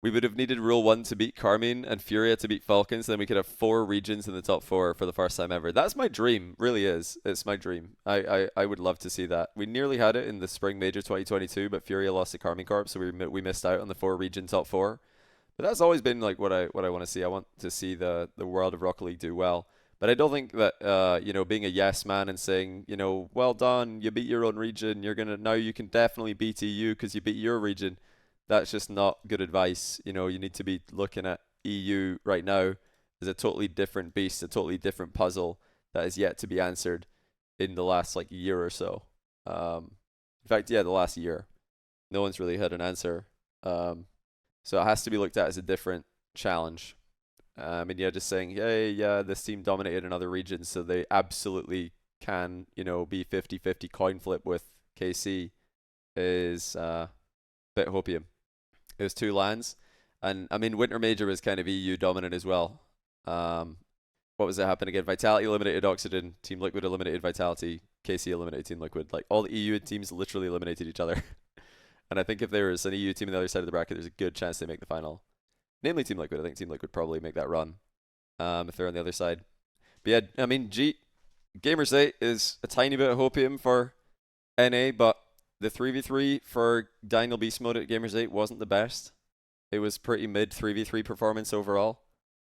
We would have needed Rule 1 to beat Carmine and Furia to beat Falcons, then we could have 4 regions in the top 4 for the first time ever. That's my dream, really is. It's my dream. I would love to see that. We nearly had it in the Spring Major 2022, but Furia lost to Carmine Corp, so we missed out on the 4 region top 4. But that's always been like what I want to see. I want to see the world of Rocket League do well. But I don't think that you know, being a yes man and saying, you know, well done, you beat your own region, now you can definitely beat EU because you beat your region. That's just not good advice. You know, you need to be looking at EU right now as a totally different beast, a totally different puzzle that is yet to be answered in the last like year or so. In fact, yeah, the last year, no one's really had an answer. So it has to be looked at as a different challenge. And yeah, just saying, hey, yeah, this team dominated another region, so they absolutely can, you know, be 50-50 coin flip with KC is a bit hopium. It was 2 lands. And I mean, Winter Major was kind of EU dominant as well. What was that happen again? Vitality eliminated Oxygen, Team Liquid eliminated Vitality, KC eliminated Team Liquid. Like, all the EU teams literally eliminated each other. And I think if there was an EU team on the other side of the bracket, there's a good chance they make the final. Namely Team Liquid. I think Team Liquid probably make that run if they're on the other side. But yeah, I mean, Gamers 8 is a tiny bit of hopium for NA, but the 3v3 for Daniel Beast Mode at Gamers 8 wasn't the best. It was pretty mid 3v3 performance overall.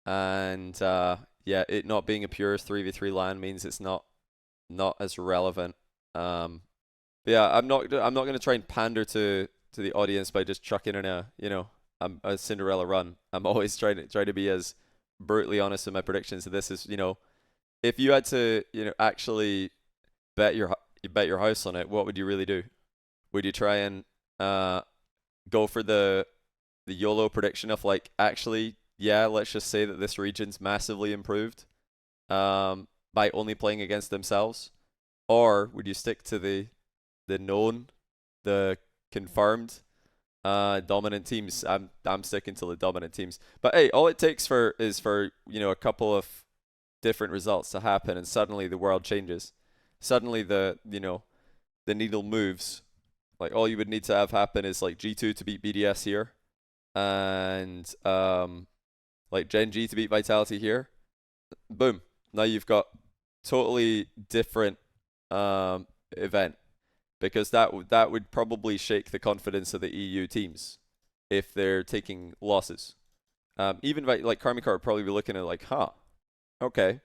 And yeah, it not being a pure 3v3 LAN means it's not as relevant. But yeah, I'm not going to try and pander to the audience by just chucking in a Cinderella run. I'm always trying to be as brutally honest in my predictions. So this is, you know, if you had to, you know, actually bet your house on it, what would you really do? Would you try and go for the YOLO prediction of like, actually, yeah, let's just say that this region's massively improved by only playing against themselves? Or would you stick to the known, the confirmed dominant teams? I'm sticking to the dominant teams. But hey, all it takes is for, you know, a couple of different results to happen and suddenly the world changes. Suddenly the needle moves. Like, all you would need to have happen is like G2 to beat BDS here and like Gen G to beat Vitality here. Boom. Now you've got totally different event, because that would probably shake the confidence of the EU teams if they're taking losses. Even like Karmikar would probably be looking at like, okay,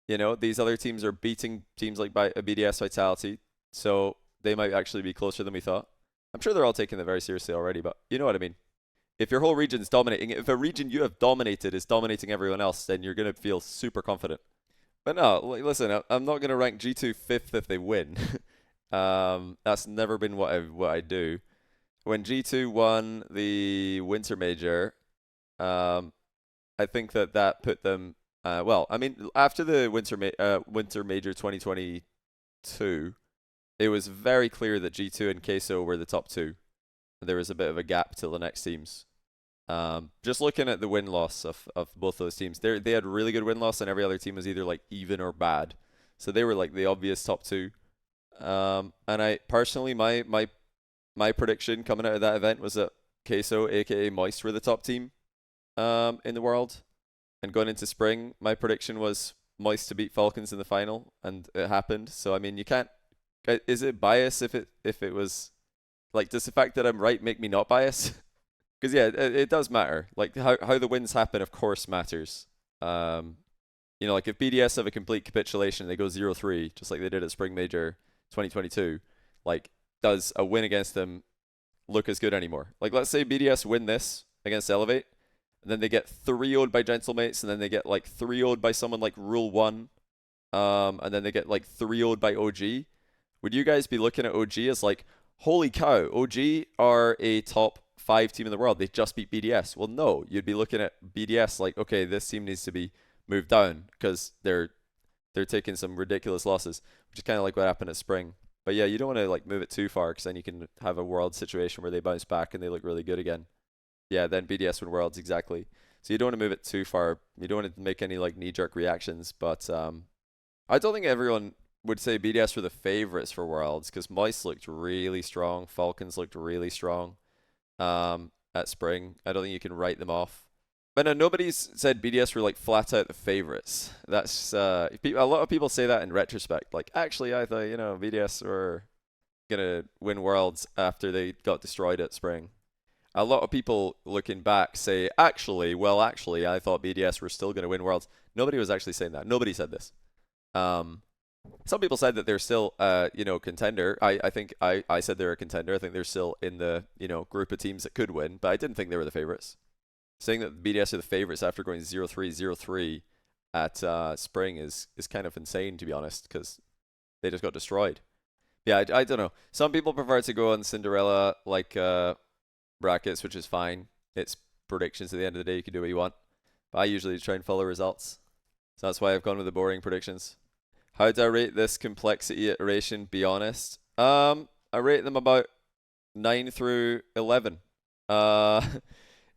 you know, these other teams are beating teams like BDS Vitality, so they might actually be closer than we thought. I'm sure they're all taking it very seriously already, but you know what I mean. If your whole region's dominating, if a region you have dominated is dominating everyone else, then you're going to feel super confident. But no, listen, I'm not going to rank G2 5th if they win. That's never been what I do. When G2 won the Winter Major, I think that put them, well, I mean, after the Winter Major 2022, it was very clear that G2 and Queso were the top 2. There was a bit of a gap to the next teams. Just looking at the win-loss of both those teams, they had really good win-loss, and every other team was either like even or bad. So they were like the obvious top 2. And I personally, my prediction coming out of that event was that Queso, aka Moist, were the top team in the world. And going into spring, my prediction was Moist to beat Falcons in the final, and it happened. So I mean, you can't. Is it bias if it was like? Does the fact that I'm right make me not biased? Because yeah, it does matter. Like how the wins happen, of course, matters. You know, like if BDS have a complete capitulation, they go 0-3, just like they did at Spring Major 2022. Like, does a win against them look as good anymore? Like, let's say BDS win this against Elevate, and then they get 3-0'd by Gentlemates, and then they get like 3-0'd by someone like Rule 1, and then they get like 3-0'd by OG. Would you guys be looking at OG as like, holy cow, OG are a top 5 team in the world, they just beat BDS? Well, no, you'd be looking at BDS like, okay, this team needs to be moved down because they're taking some ridiculous losses, which is kind of like what happened at Spring. But yeah, you don't want to like move it too far, because then you can have a world situation where they bounce back and they look really good again. Yeah, then BDS win worlds, exactly. So you don't want to move it too far. You don't want to make any like knee-jerk reactions. But I don't think everyone would say BDS were the favorites for worlds, because Moist looked really strong, Falcons looked really strong. at Spring. I don't think you can write them off. But no, nobody's said BDS were like flat out the favorites. That's a lot of people say that in retrospect. Like, actually, I thought BDS were gonna win Worlds after they got destroyed at Spring. A lot of people looking back say, actually, I thought BDS were still gonna win Worlds. Nobody was actually saying that. Nobody said this. Some people said that they're still, contender. I think I said they're a contender. I think they're still in the, group of teams that could win, but I didn't think they were the favorites. Saying that BDS are the favorites after going 0-3, 0-3 at Spring is kind of insane, to be honest, because they just got destroyed. Yeah, I don't know. Some people prefer to go on Cinderella brackets, which is fine. It's predictions at the end of the day. You can do what you want. But I usually try and follow results. So that's why I've gone with the boring predictions. How do I rate this complexity iteration? Be honest. I rate them about 9 through 11.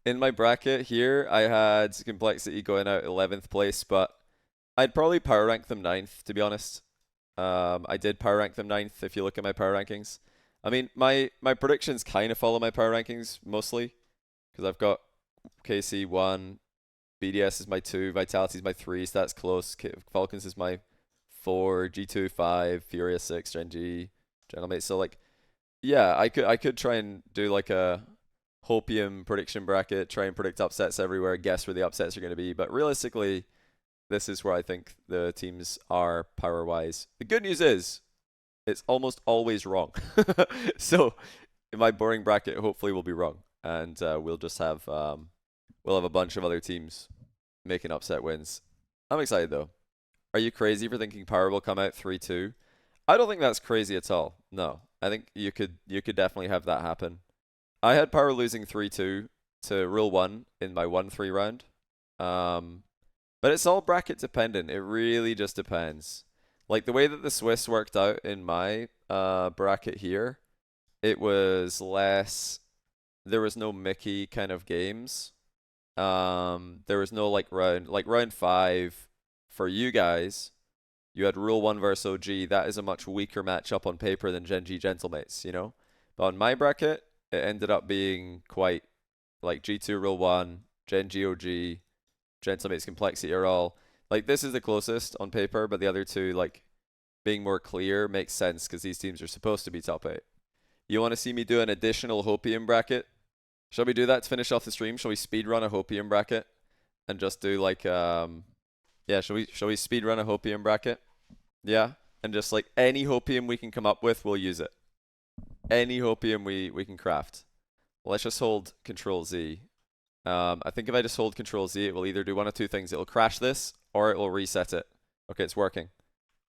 In my bracket here, I had complexity going out 11th place, but I'd probably power rank them 9th, to be honest. I did power rank them 9th if you look at my power rankings. I mean, my predictions kind of follow my power rankings mostly, because I've got KC 1, BDS is my 2, Vitality is my 3, so that's close. Falcons is my 4, G2 5, Furious 6, Gen G, Gentlemate. So like, yeah, I could try and do like a Hopium prediction bracket, try and predict upsets everywhere, guess where the upsets are going to be. But realistically, this is where I think the teams are power-wise. The good news is, it's almost always wrong. So, in my boring bracket, hopefully we'll be wrong, and we'll just have we'll have a bunch of other teams making upset wins. I'm excited though. Are you crazy for thinking Power will come out 3-2? I don't think that's crazy at all. No, I think you could definitely have that happen. I had Power losing 3-2 to Rule 1 in my 1-3 round. But it's all bracket dependent. It really just depends. Like the way that the Swiss worked out in my bracket here, it was less. There was no Mickey kind of games. There was no like round 5 for you guys. You had Rule 1 versus OG. That is a much weaker matchup on paper than Gen G Gentlemates, But on my bracket, it ended up being quite like G2 Rule 1, Gen G OG, Gentlemates Complexity are all like this is the closest on paper, but the other two like being more clear makes sense because these teams are supposed to be top 8. You want to see me do an additional Hopium bracket? Shall we do that to finish off the stream? Shall we speedrun a Hopium bracket and just do like yeah, shall we speedrun a Hopium bracket? Yeah, and just like any Hopium we can come up with, we'll use it. Any Hopium we can craft. Let's just hold Control Z. I think if I just hold Control Z, it will either do one of two things. It will crash this, or it will reset it. Okay, it's working.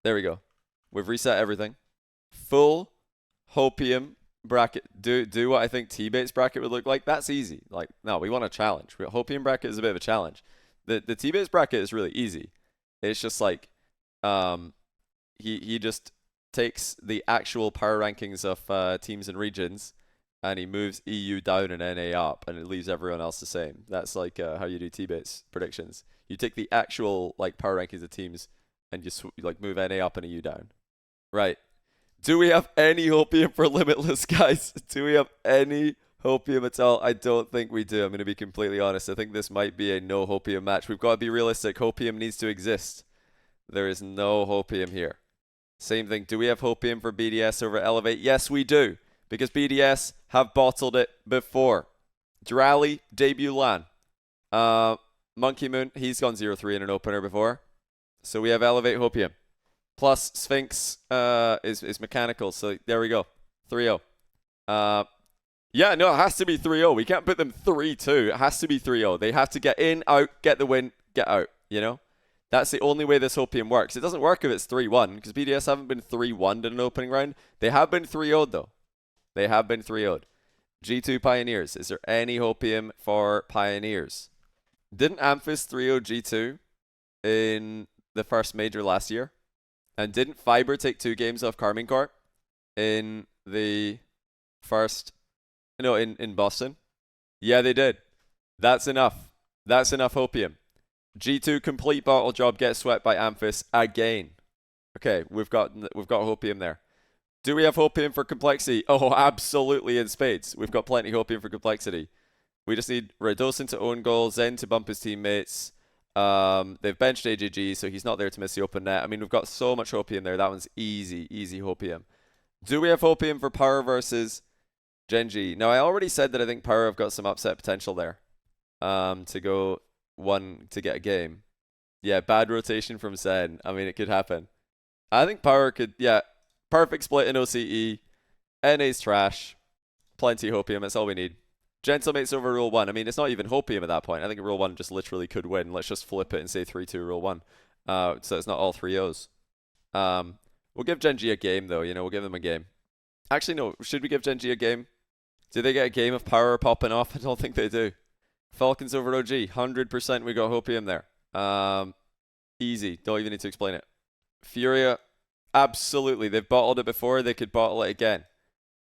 There we go. We've reset everything. Full Hopium bracket. Do what I think T-Bait's bracket would look like. That's easy. Like, no, we want a challenge. Hopium bracket is a bit of a challenge. The T-Bait's bracket is really easy. It's just like, he just takes the actual power rankings of teams and regions, and he moves EU down and NA up, and it leaves everyone else the same. That's like how you do T-Bait's predictions. You take the actual like power rankings of teams, and you like move NA up and EU down. Right. Do we have any Hopium for Limitless, guys? Do we have any Hopium at all? I don't think we do. I'm going to be completely honest. I think this might be a no Hopium match. We've got to be realistic. Hopium needs to exist. There is no Hopium here. Same thing. Do we have Hopium for BDS over Elevate? Yes, we do. Because BDS have bottled it before. Drally, debut LAN. Monkey Moon, he's gone 0-3 in an opener before. So we have Elevate Hopium. Plus Sphinx is mechanical. So there we go. 3-0. Yeah, no, it has to be 3-0. We can't put them 3-2. It has to be 3-0. They have to get in, out, get the win, get out, That's the only way this Hopium works. It doesn't work if it's 3-1, because BDS haven't been 3-1 in an opening round. They have been 3-0'd, though. They have been 3-0'd. G2 Pioneers. Is there any Hopium for Pioneers? Didn't Amphis 3-0 G2 in the first major last year? And didn't Fiber take 2 games off Carmine Corp in the first... No, in Boston? Yeah, they did. That's enough. That's enough Hopium. G2 complete bottle job gets swept by Amphis again. Okay, we've got Hopium there. Do we have Hopium for Complexity? Oh, absolutely in spades. We've got plenty Hopium for Complexity. We just need Radosin to own goal, Zen to bump his teammates. They've benched AJG, so he's not there to miss the open net. I mean, we've got so much Hopium there. That one's easy, easy Hopium. Do we have Hopium for Power versus Genji? Now, I already said that I think Power have got some upset potential there. To go one to get a game. Yeah, bad rotation from Zen. I mean, it could happen. I think Power could, yeah, perfect split in OCE. NA's trash. Plenty Hopium, that's all we need. Gentlemates over Rule 1. I mean, it's not even Hopium at that point. I think Rule 1 just literally could win. Let's just flip it and say 3-2 Rule 1. So it's not all 3-0s. We'll give Genji a game, though. You know, we'll give them a game. Actually, no. Should we give Genji a game? Do they get a game of Power popping off? I don't think they do. Falcons over OG. 100% we got Hopium there. Easy. Don't even need to explain it. Furia, absolutely. They've bottled it before. They could bottle it again.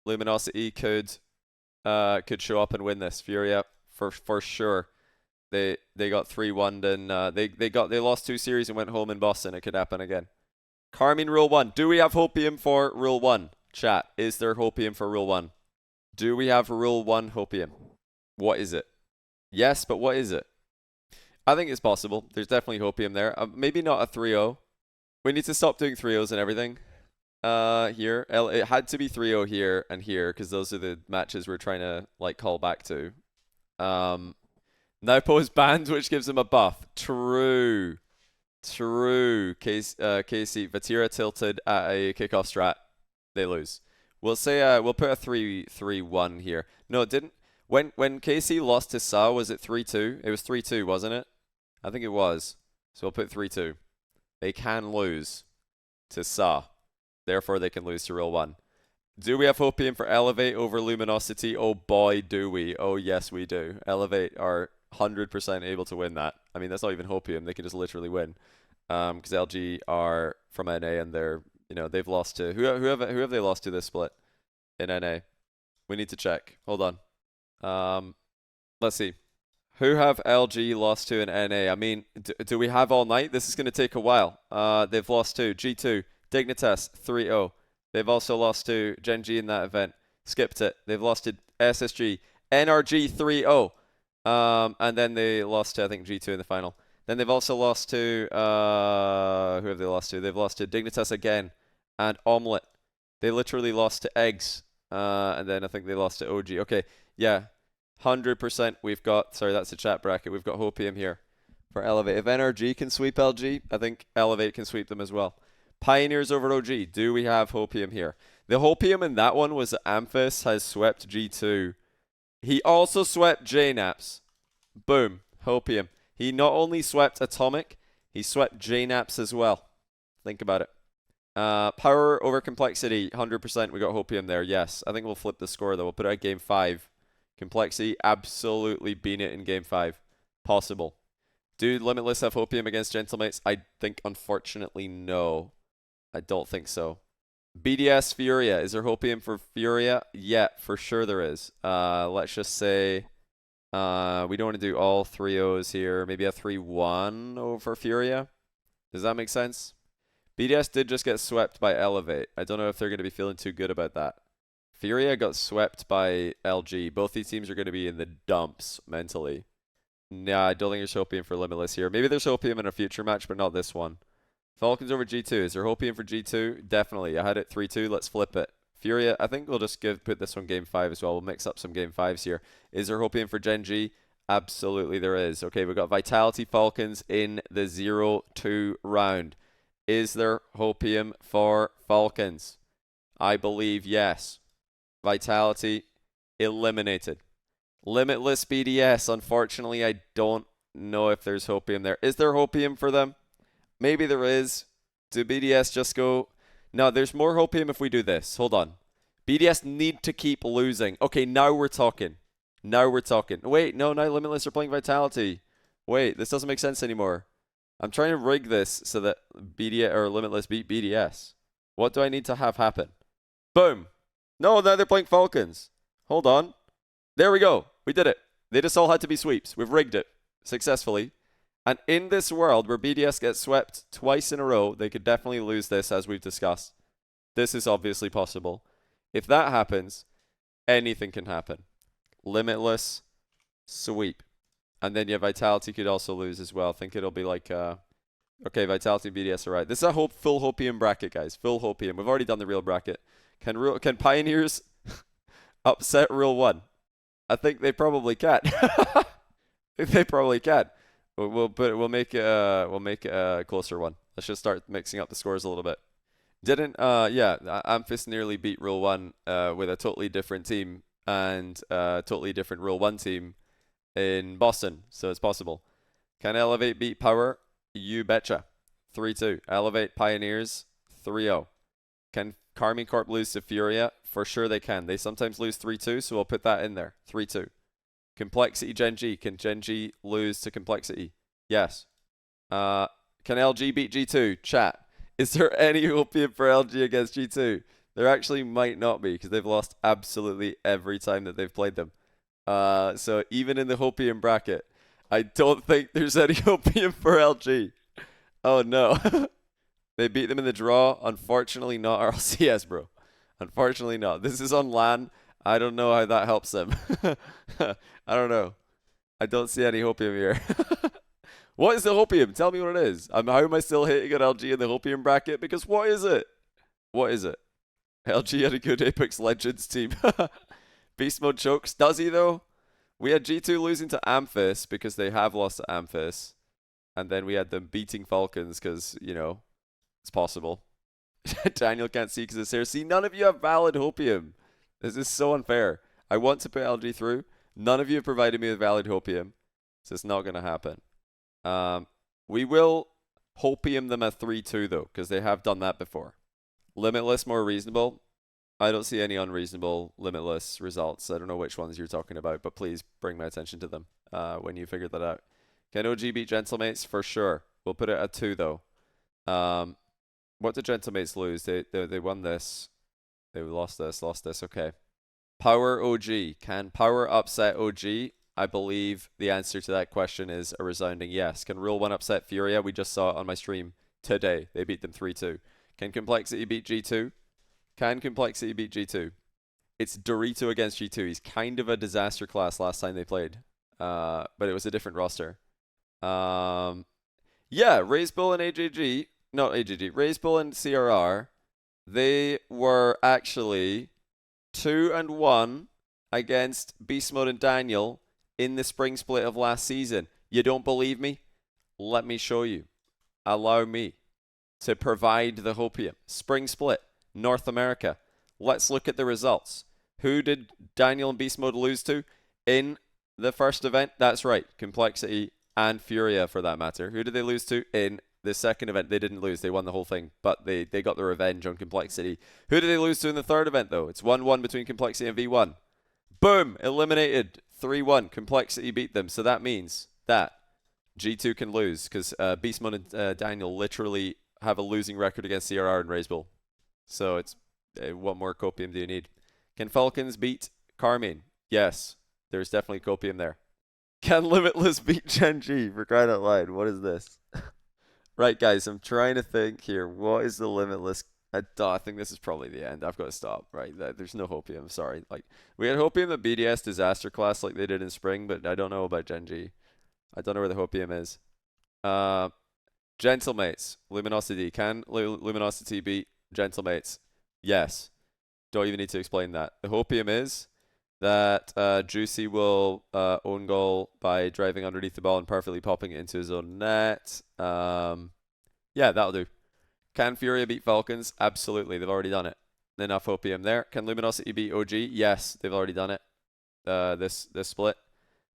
Luminosity could show up and win this. Furia for sure. They got 3-1 and they lost 2 series and went home in Boston. It could happen again. Carmine Rule 1. Do we have Hopium for Rule 1? Chat. Is there Hopium for Rule 1? Do we have Rule 1 Hopium? What is it? Yes, but what is it? I think it's possible. There's definitely Hopium there. Maybe not a 3-0. We need to stop doing 3-0s and everything. Here. It had to be 3-0 here and here because those are the matches we're trying to like call back to. Now pose banned, which gives him a buff. True. Casey, Vatira tilted at a kickoff strat. They lose. We'll say we'll put a 3-3-1 here. No, it didn't. When Casey lost to Sa, was it 3-2? It was 3-2, wasn't it? I think it was. So we'll put 3-2. They can lose to Sa. Therefore, they can lose to Rule 1. Do we have Hopium for Elevate over Luminosity? Oh boy, do we. Oh yes, we do. Elevate are 100% able to win that. I mean, that's not even Hopium. They can just literally win. Because LG are from NA and they're, you know, they've lost to... Who have they lost to this split in NA? We need to check. Hold on. Let's see. Who have LG lost to in NA? I mean, do we have all night? This is going to take a while. They've lost to G2, Dignitas 3-0. They've also lost to Genji in that event. Skipped it. They've lost to SSG, NRG 3-0. And then they lost to, I think, G2 in the final. Then they've also lost to, who have they lost to? They've lost to Dignitas again and Omelette. They literally lost to Eggs. And then I think they lost to OG. Okay, yeah. 100% we've got, sorry, that's the chat bracket. We've got Hopium here for Elevate. If NRG can sweep LG, I think Elevate can sweep them as well. Pioneers over OG. Do we have Hopium here? The Hopium in that one was that Amphis has swept G2. He also swept JNAPS. Boom. Hopium. He not only swept Atomic, he swept JNAPS as well. Think about it. Power over Complexity. 100% we got Hopium there. Yes. I think we'll flip the score though. We'll put it at Game 5. Complexity absolutely beat it in Game 5. Possible. Do Limitless have Hopium against Gentlemates? I think, unfortunately, no. I don't think so. BDS Furia. Is there Hopium for Furia? Yeah, for sure there is. Let's just say we don't want to do all 3-0s here. Maybe a 3-1 over Furia. Does that make sense? BDS did just get swept by Elevate. I don't know if they're going to be feeling too good about that. Furia got swept by LG. Both these teams are going to be in the dumps mentally. Nah, I don't think there's Hopium for Limitless here. Maybe there's Hopium in a future match, but not this one. Falcons over G2. Is there Hopium for G2? Definitely. I had it 3-2. Let's flip it. Furia, I think we'll just put this one Game 5 as well. We'll mix up some Game 5s here. Is there Hopium for Genji? Absolutely there is. Okay, we've got Vitality Falcons in the 0-2 round. Is there Hopium for Falcons? I believe yes. Vitality eliminated. Limitless BDS. Unfortunately, I don't know if there's Hopium there. Is there Hopium for them? Maybe there is. Do BDS just go... No, there's more Hopium if we do this. Hold on. BDS need to keep losing. Okay, now we're talking. Now we're talking. Wait, no, now Limitless are playing Vitality. Wait, this doesn't make sense anymore. I'm trying to rig this so that BDS or Limitless beat BDS. What do I need to have happen? Boom. No, now they're playing Falcons. Hold on. There we go. We did it. They just all had to be sweeps. We've rigged it successfully. And in this world where BDS gets swept twice in a row, they could definitely lose this as we've discussed. This is obviously possible. If that happens, anything can happen. Limitless Sweep. And then yeah, Vitality could also lose as well. I think it'll be like okay, Vitality and BDS are right. This is a full Hopium bracket, guys. Full Hopium. We've already done the real bracket. Can Pioneers upset Rule 1? I think they probably can. I think they probably can. We'll make it a closer one. Let's just start mixing up the scores a little bit. Didn't yeah, Amphis nearly beat Rule 1 with a totally different team and totally different Rule 1 team in Boston, so it's possible. Can Elevate beat Power? You betcha. 3-2. Elevate Pioneers 3-0. Can Carmine Corp lose to Furia? For sure they can. They sometimes lose 3-2, so we'll put that in there. 3-2. Complexity Gen G. Can Gen G lose to Complexity? Yes. Can LG beat G2? Chat. Is there any Hopium for LG against G2? There actually might not be because they've lost absolutely every time that they've played them. So even in the Hopium bracket, I don't think there's any Hopium for LG. Oh no. They beat them in the draw. Unfortunately not RLCS, bro. Unfortunately not. This is on LAN. I don't know how that helps them. I don't know. I don't see any Hopium here. What is the Hopium? Tell me what it is. How am I still hitting at LG in the Hopium bracket? Because what is it? What is it? LG had a good Apex Legends team. Beast mode chokes. Does he though? We had G2 losing to Amphis because they have lost to Amphis. And then we had them beating Falcons because, you know, it's possible. Daniel can't see because it's here. See, none of you have valid Hopium. This is so unfair. I want to put LG through. None of you have provided me with valid Hopium. So it's not going to happen. We will Hopium them at 3-2 though, because they have done that before. Limitless more reasonable. I don't see any unreasonable Limitless results. I don't know which ones you're talking about, but please bring my attention to them when you figure that out. Can OG beat Gentlemates? For sure. We'll put it at 2 though. What did Gentlemates lose? They won this. They lost this. Okay. Power OG. Can Power upset OG? I believe the answer to that question is a resounding yes. Can Rule 1 upset Furia? We just saw it on my stream today. They beat them 3-2. Can Complexity beat G2? Can Complexity beat G2? It's Dorito against G2. He's kind of a disaster class last time they played. But it was a different roster. Yeah, Raze Bull and AJG. Not AJG. Raze Bull and CRR. They were actually 2-1 against Beast Mode and Daniel in the spring split of last season. You don't believe me? Let me show you. Allow me to provide the Hopium. Spring split, North America. Let's look at the results. Who did Daniel and Beast Mode lose to in the first event? That's right, Complexity and Furia for that matter. Who did they lose to in the second event? They didn't lose. They won the whole thing, but they got the revenge on Complexity. Who did they lose to in the third event, though? It's 1-1 between Complexity and V1. Boom! Eliminated. 3-1. Complexity beat them. So that means that G2 can lose because Beastmon and Daniel literally have a losing record against CRR and Raze Bull. So it's what more copium do you need? Can Falcons beat Carmine? Yes. There's definitely copium there. Can Limitless beat Gen G? For crying out loud. What is this? Right, guys, I'm trying to think here. What is the Limitless? I think this is probably the end. I've got to stop. Right, there's no Hopium. Sorry. Like we had Hopium at BDS disaster class like they did in spring, but I don't know about Gen G. I don't know where the Hopium is. Gentlemates, Luminosity. Can Luminosity beat Gentlemates? Yes. Don't even need to explain that. The Hopium is that Juicy will own goal by driving underneath the ball and perfectly popping it into his own net. Yeah, that'll do. Can Furia beat Falcons? Absolutely, they've already done it. Enough Hopium there. Can Luminosity beat OG? Yes, they've already done it. This split.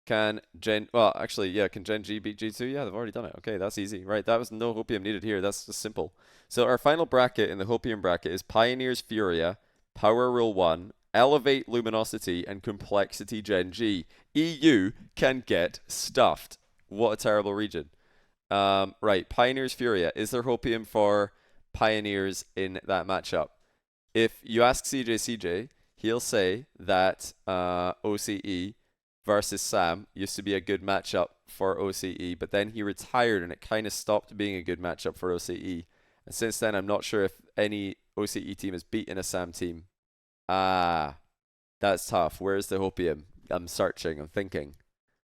Can Gen G beat G2? Yeah, they've already done it. Okay, that's easy. Right, that was no Hopium needed here. That's just simple. So our final bracket in the Hopium bracket is Pioneers Furia, Power Rule 1, Elevate Luminosity, and Complexity Gen G. EU can get stuffed. What a terrible region. Right, Pioneers Furia. Is there Hopium for Pioneers in that matchup? If you ask CJ, he'll say that OCE versus Sam used to be a good matchup for OCE, but then he retired and it kind of stopped being a good matchup for OCE. And since then, I'm not sure if any OCE team has beaten a Sam team. Ah, that's tough. Where's the Hopium? I'm searching. I'm thinking.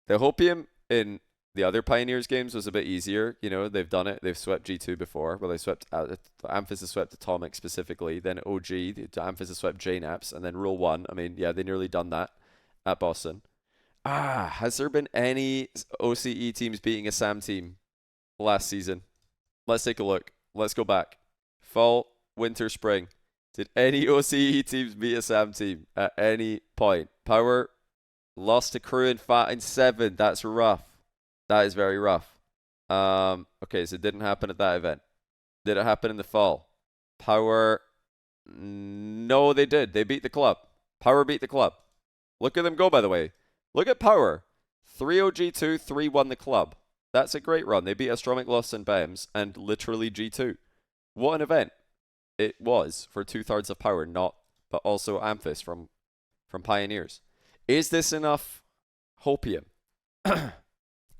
The Hopium in the other Pioneers games was a bit easier. You know, they've done it. They've swept G2 before. Well, they swept Amphis has swept Atomic specifically. Then OG, Amphis has swept JNAPS, and then Rule 1. I mean, yeah, they nearly done that at Boston. Has there been any OCE teams beating a SAM team last season? Let's take a look. Let's go back. Fall, winter, spring. Did any OCE teams beat a SAM team at any point? Power lost to Crew in 7. That's rough. That is very rough. Okay, so it didn't happen at that event. Did it happen in the fall? Power. No, they did. They beat the club. Power beat the club. Look at them go, by the way. Look at Power. 3-0 G2, 3-1 the club. That's a great run. They beat Astromic, Lost, and BEMS, and literally G2. What an event it was for 2/3 of Power, but also Amphis from Pioneers. Is this enough Hopium?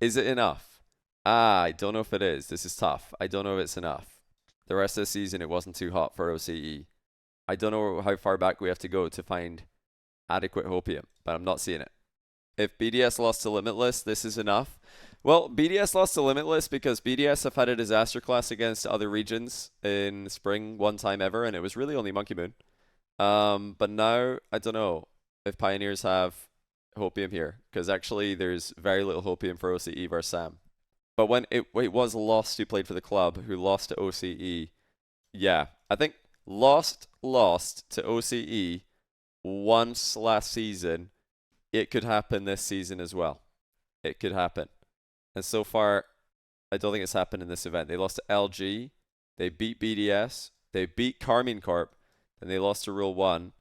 Is it enough? I don't know if it is. This is tough. I don't know if it's enough. The rest of the season, it wasn't too hot for OCE. I don't know how far back we have to go to find adequate Hopium, but I'm not seeing it. If BDS lost to Limitless, this is enough. Well, BDS lost to Limitless because BDS have had a disaster class against other regions in spring one time ever, and it was really only Monkey Moon. But now, I don't know if Pioneers have Hopium here, because actually there's very little Hopium for OCE versus SAM. But when it was Lost who played for the club, who lost to OCE. Yeah, I think lost to OCE once last season. It could happen this season as well. It could happen. And so far, I don't think it's happened in this event. They lost to LG. They beat BDS. They beat Carmine Corp. Then they lost to Rule 1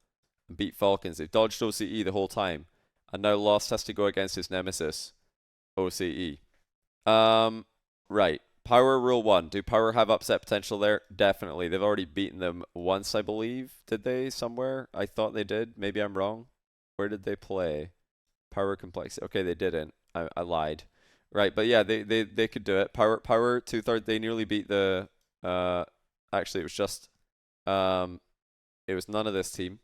and beat Falcons. They've dodged OCE the whole time. And now Lost has to go against his nemesis, OCE. Right. Power Rule 1. Do Power have upset potential there? Definitely. They've already beaten them once, I believe. Did they somewhere? I thought they did. Maybe I'm wrong. Where did they play? Power Complexity. Okay, they didn't. I lied. Right, but yeah, they could do it. Power 2/3. They nearly beat the. Actually, it was just. It was none of this team.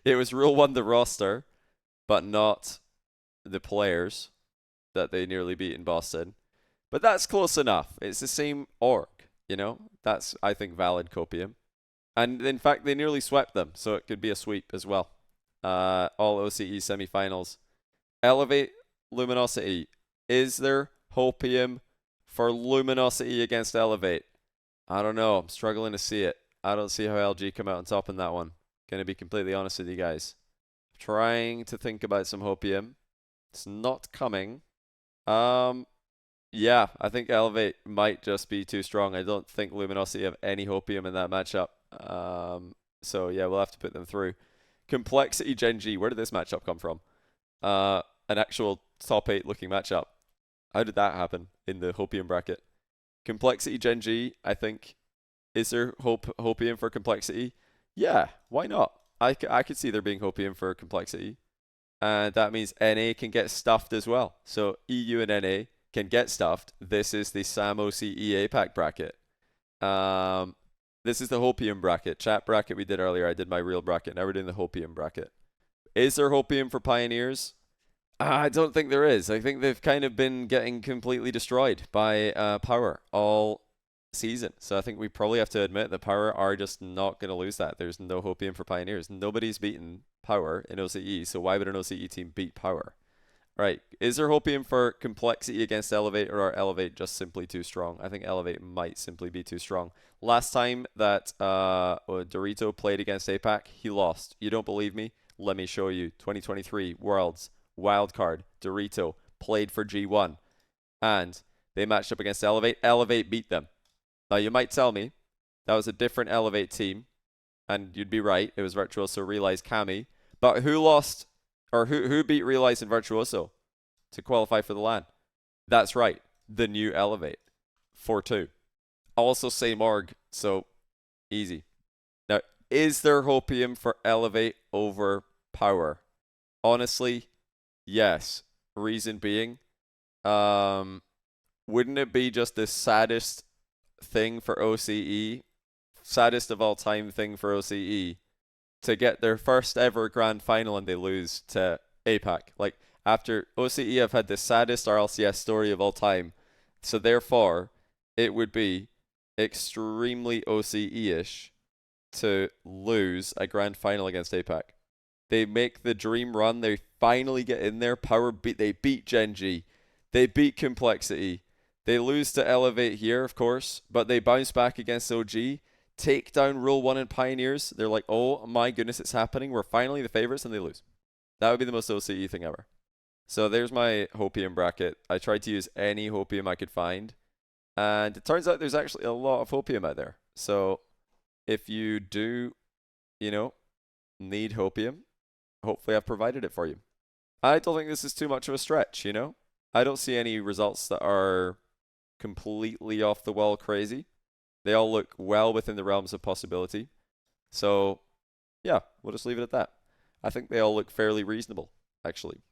It was Rule 1 the roster, but not the players that they nearly beat in Boston. But that's close enough. It's the same org, you know. That's I think valid copium, and in fact they nearly swept them, so it could be a sweep as well. All OCE semifinals. Elevate Luminosity. Is there Hopium for Luminosity against Elevate? I don't know. I'm struggling to see it. I don't see how LG come out on top in that one. Gonna be completely honest with you guys. Trying to think about some Hopium. It's not coming. Yeah, I think Elevate might just be too strong. I don't think Luminosity have any Hopium in that matchup. So yeah, we'll have to put them through. Complexity Gen G. Where did this matchup come from? An actual top 8 looking matchup. How did that happen in the Hopium bracket? Complexity Gen G, I think. Is there Hopium for Complexity? Yeah, why not? I could see there being Hopium for Complexity. And that means NA can get stuffed as well. So EU and NA can get stuffed. This is the SAM OCE APAC bracket. This is the Hopium bracket. Chat bracket we did earlier. I did my real bracket. Now we're doing the Hopium bracket. Is there Hopium for Pioneers? I don't think there is. I think they've kind of been getting completely destroyed by Power all season. So I think we probably have to admit that Power are just not going to lose that. There's no Hopium for Pioneers. Nobody's beaten Power in OCE, so why would an OCE team beat Power? Right. Is there Hopium for Complexity against Elevate, or are Elevate just simply too strong? I think Elevate might simply be too strong. Last time that Dorito played against APAC, he lost. You don't believe me? Let me show you. 2023 Worlds Wildcard. Dorito played for G1. And they matched up against Elevate. Elevate beat them. Now you might tell me that was a different Elevate team. And you'd be right. It was Virtuoso, Realize, Kami. But who lost, or who beat Realize and Virtuoso to qualify for the LAN? That's right. The new Elevate. 4-2. Also same org. So easy. Now, is there Hopium for Elevate over Power? Honestly, yes. Reason being, wouldn't it be just the saddest thing for OCE, saddest of all time thing for OCE, to get their first ever grand final and they lose to APAC? Like, After OCE have had the saddest RLCS story of all time. So therefore, it would be extremely OCE-ish to lose a grand final against APAC. They make the dream run. They finally get in there. They beat Genji. They beat Complexity. They lose to Elevate here, of course, but they bounce back against OG, take down Rule 1 and Pioneers. They're like, oh my goodness, it's happening. We're finally the favorites, and they lose. That would be the most OCE thing ever. So there's my Hopium bracket. I tried to use any Hopium I could find, and it turns out there's actually a lot of Hopium out there. So if you do, need Hopium, hopefully I've provided it for you. I don't think this is too much of a stretch, I don't see any results that are completely off the wall crazy. They all look well within the realms of possibility. So, yeah, we'll just leave it at that. I think they all look fairly reasonable, actually.